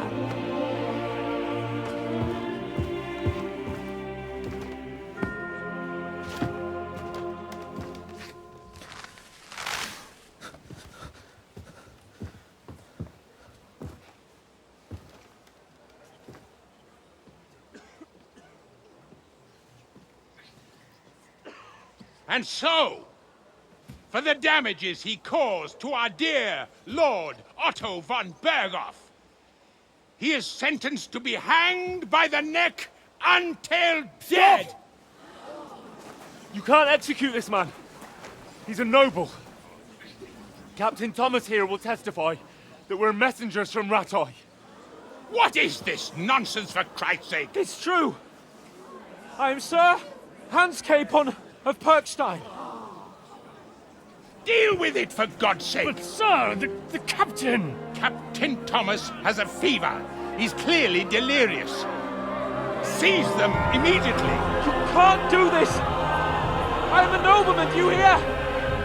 And so, for the damages he caused to our dear Lord Otto von Berghoff, he is sentenced to be hanged by the neck until dead! You can't execute this man. He's a noble. Captain Thomas here will testify that we're messengers from Ratoi. What is this nonsense, for Christ's sake? It's true. I am Sir Hans Capon of Perkstein. Deal with it, for God's sake! But, sir, the captain! Captain Thomas has a fever. He's clearly delirious. Seize them immediately. You can't do this! I am a nobleman, do you hear?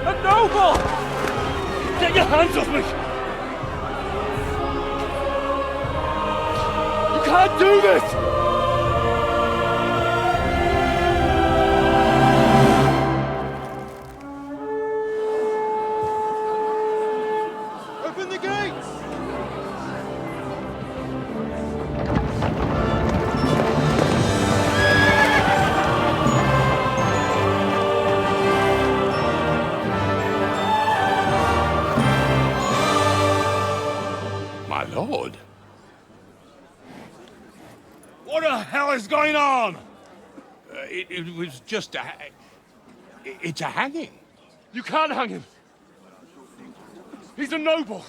A noble! Get your hands off me! You can't do this! Open the gates! My lord. What the hell is going on? It was just it's a hanging. You can't hang him. He's a noble.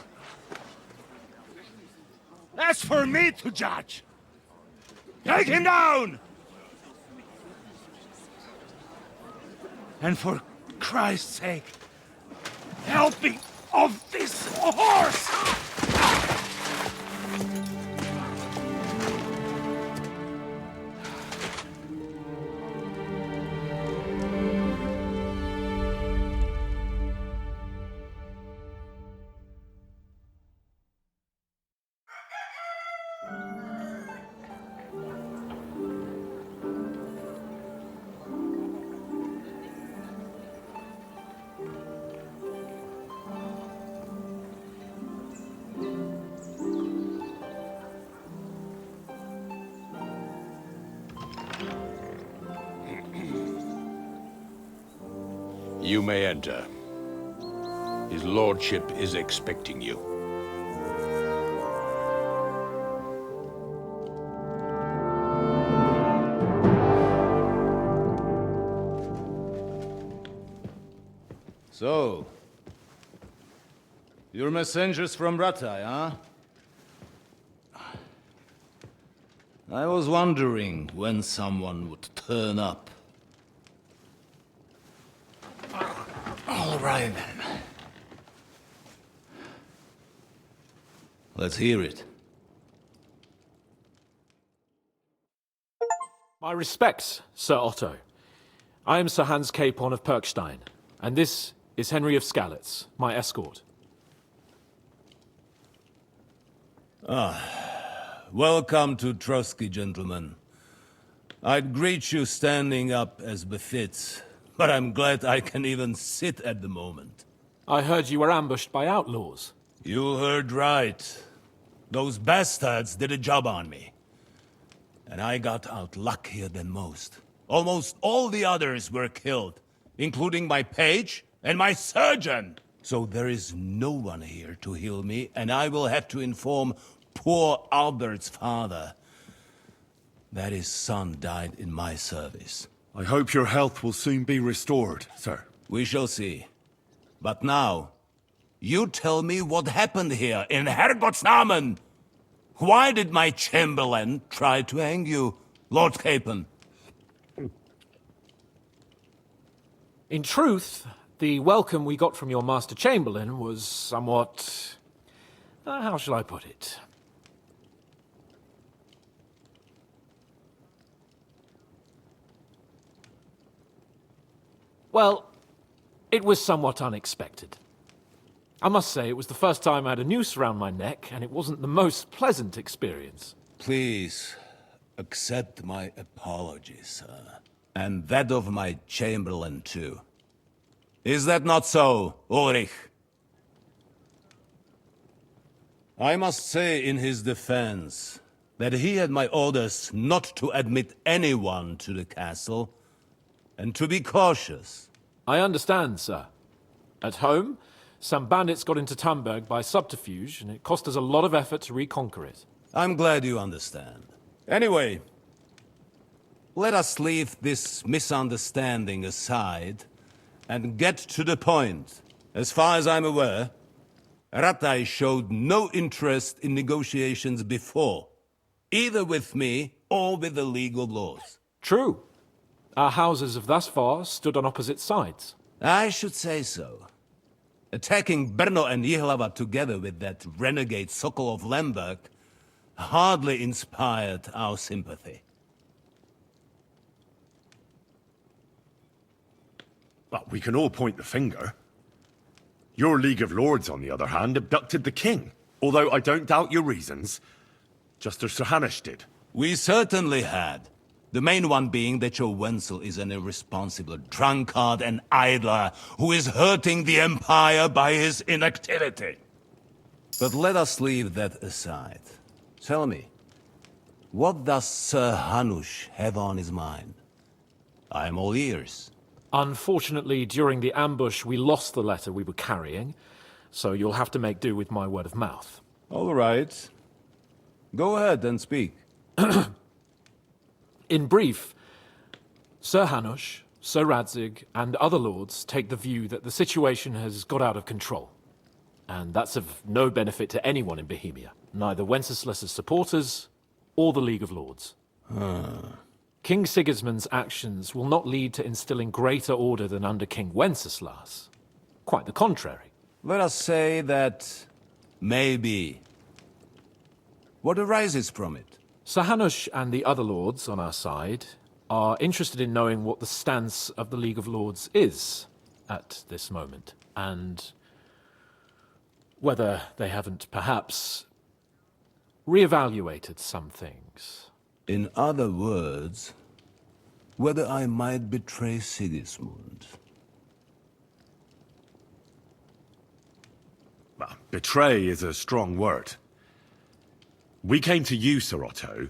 That's for me to judge. Take him down! And for Christ's sake, help me off this horse! You may enter. His lordship is expecting you. So, you're messengers from Ratai, huh? I was wondering when someone would turn up. All right, then. Let's hear it. My respects, Sir Otto. I am Sir Hans Capon of Perkstein, and this is Henry of Skalitz, my escort. Welcome to Trotsky, gentlemen. I'd greet you standing up as befits, but I'm glad I can even sit at the moment. I heard you were ambushed by outlaws. You heard right. Those bastards did a job on me. And I got out luckier than most. Almost all the others were killed, including my page and my surgeon. So there is no one here to heal me, and I will have to inform poor Albert's father that his son died in my service. I hope your health will soon be restored, sir. We shall see. But now, you tell me what happened here in Herrgottsnamen. Why did my chamberlain try to hang you, Lord Capon? In truth, the welcome we got from your Master Chamberlain was somewhat... how shall I put it? Well, it was somewhat unexpected. I must say, it was the first time I had a noose around my neck, and it wasn't the most pleasant experience. Please, accept my apologies, sir. And that of my chamberlain, too. Is that not so, Ulrich? I must say in his defense that he had my orders not to admit anyone to the castle, and to be cautious. I understand, sir. At home, some bandits got into Tamberg by subterfuge, and it cost us a lot of effort to reconquer it. I'm glad you understand. Anyway, let us leave this misunderstanding aside and get to the point. As far as I'm aware, Ratai showed no interest in negotiations before, either with me or with the League of Lords. True. Our houses have thus far stood on opposite sides. I should say so. Attacking Brno and Jihlava together with that renegade Sokol of Lemberg hardly inspired our sympathy. But we can all point the finger. Your League of Lords, on the other hand, abducted the king. Although I don't doubt your reasons, just as Sir Hanush did. We certainly had. The main one being that your Wenzel is an irresponsible drunkard and idler who is hurting the Empire by his inactivity. But let us leave that aside. Tell me, what does Sir Hanush have on his mind? I am all ears. Unfortunately, during the ambush, we lost the letter we were carrying, so you'll have to make do with my word of mouth. All right. Go ahead and speak. In brief, Sir Hanush, Sir Radzig, and other lords take the view that the situation has got out of control. And that's of no benefit to anyone in Bohemia, neither Wenceslas's supporters or the League of Lords. King Sigismund's actions will not lead to instilling greater order than under King Wenceslas. Quite the contrary. Let us say that maybe. What arises from it? Sir Hanush and the other lords on our side are interested in knowing what the stance of the League of Lords is at this moment, and whether they haven't perhaps reevaluated some things. In other words, whether I might betray Sigismund. Well, betray is a strong word. We came to you, Sir Otto,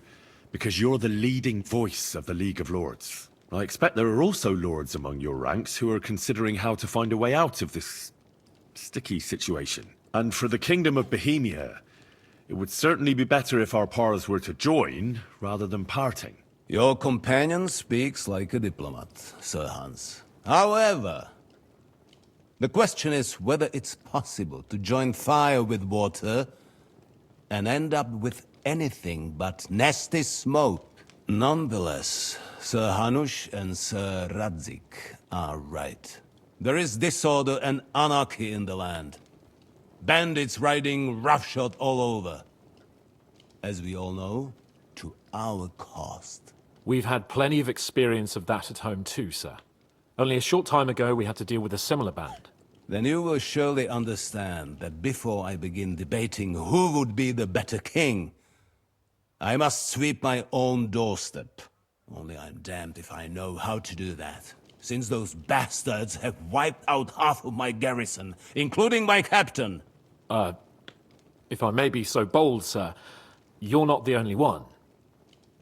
because you're the leading voice of the League of Lords. I expect there are also lords among your ranks who are considering how to find a way out of this sticky situation. And for the Kingdom of Bohemia, it would certainly be better if our powers were to join, rather than parting. Your companion speaks like a diplomat, Sir Hans. However, the question is whether it's possible to join fire with water and end up with anything but nasty smoke. Nonetheless, Sir Hanush and Sir Radzig are right. There is disorder and anarchy in the land. Bandits riding roughshod all over. As we all know, to our cost. We've had plenty of experience of that at home too, sir. Only a short time ago we had to deal with a similar band. Then you will surely understand that before I begin debating who would be the better king, I must sweep my own doorstep. Only I'm damned if I know how to do that, since those bastards have wiped out half of my garrison, including my captain. If I may be so bold, sir, you're not the only one.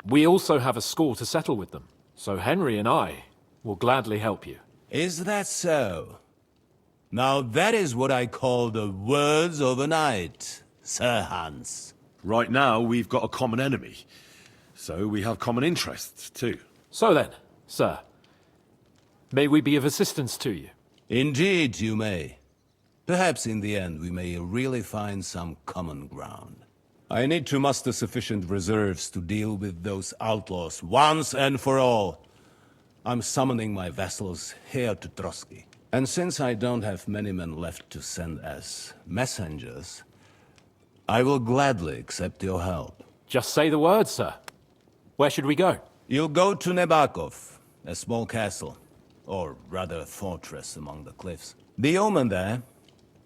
We also have a score to settle with them, so Henry and I will gladly help you. Is that so? Now that is what I call the words of a knight, Sir Hans. Right now, we've got a common enemy, so we have common interests too. So then, sir, may we be of assistance to you? Indeed you may. Perhaps in the end we may really find some common ground. I need to muster sufficient reserves to deal with those outlaws once and for all. I'm summoning my vassals here to Trotsky. And since I don't have many men left to send as messengers, I will gladly accept your help. Just say the word, sir. Where should we go? You'll go to Nebakov, a small castle, or rather a fortress among the cliffs. The yeoman there,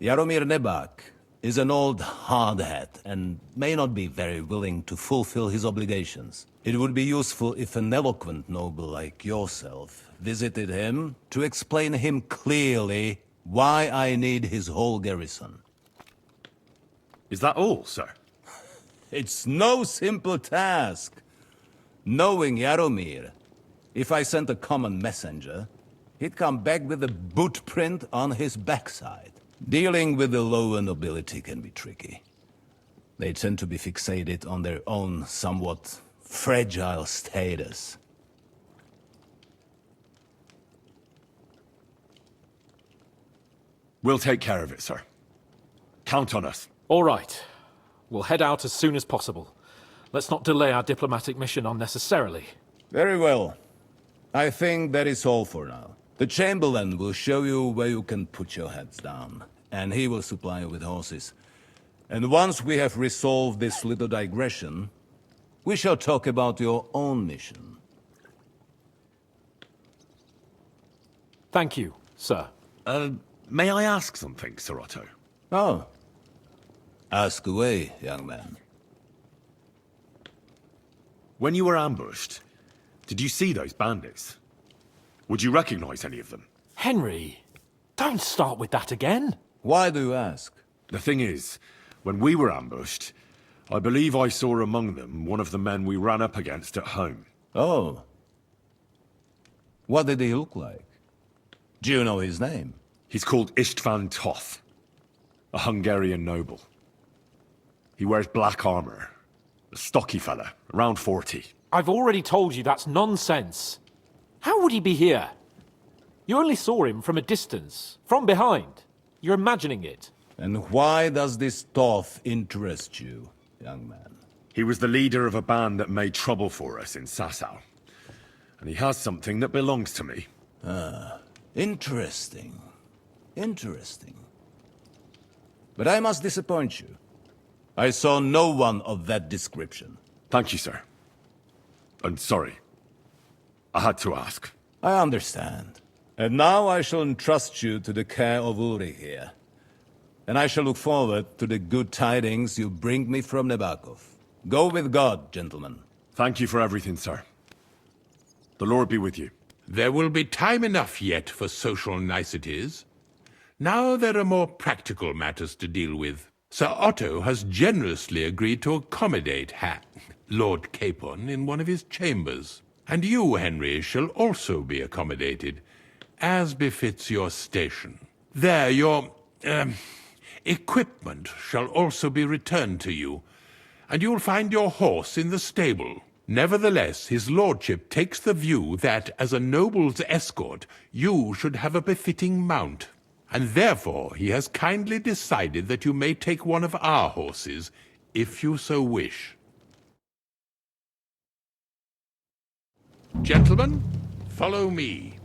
Jaromir Nebak, is an old hardhat and may not be very willing to fulfill his obligations. It would be useful if an eloquent noble like yourself visited him to explain him clearly why I need his whole garrison. Is that all, sir? It's no simple task. Knowing Jaromir, if I sent a common messenger, he'd come back with a boot print on his backside. Dealing with the lower nobility can be tricky. They tend to be fixated on their own somewhat fragile status. We'll take care of it, sir. Count on us. All right. We'll head out as soon as possible. Let's not delay our diplomatic mission unnecessarily. Very well. I think that is all for now. The Chamberlain will show you where you can put your heads down. and he will supply you with horses. And once we have resolved this little digression, we shall talk about your own mission. Thank you, sir. May I ask something, Sir Otto? Oh. Ask away, young man. When you were ambushed, did you see those bandits? Would you recognize any of them? Henry, don't start with that again. Why do you ask? The thing is, when we were ambushed, I believe I saw among them one of the men we ran up against at home. Oh. What did he look like? Do you know his name? He's called Istvan Toth, a Hungarian noble. He wears black armor. A stocky fella, around 40. I've already told you that's nonsense. How would he be here? You only saw him from a distance, from behind. You're imagining it. And why does this Toth interest you, young man? He was the leader of a band that made trouble for us in Sasau. And he has something that belongs to me. Ah, interesting. Interesting. But I must disappoint you. I saw no one of that description. Thank you, sir. And sorry. I had to ask. I understand. And now I shall entrust you to the care of Uri here. And I shall look forward to the good tidings you bring me from Nebakov. Go with God, gentlemen. Thank you for everything, sir. The Lord be with you. There will be time enough yet for social niceties. Now there are more practical matters to deal with. Sir Otto has generously agreed to accommodate Lord Capon in one of his chambers. And you, Henry, shall also be accommodated, as befits your station. There, your, equipment shall also be returned to you, and you'll find your horse in the stable. Nevertheless, his lordship takes the view that, as a noble's escort, you should have a befitting mount. And therefore he has kindly decided that you may take one of our horses, if you so wish. Gentlemen, follow me.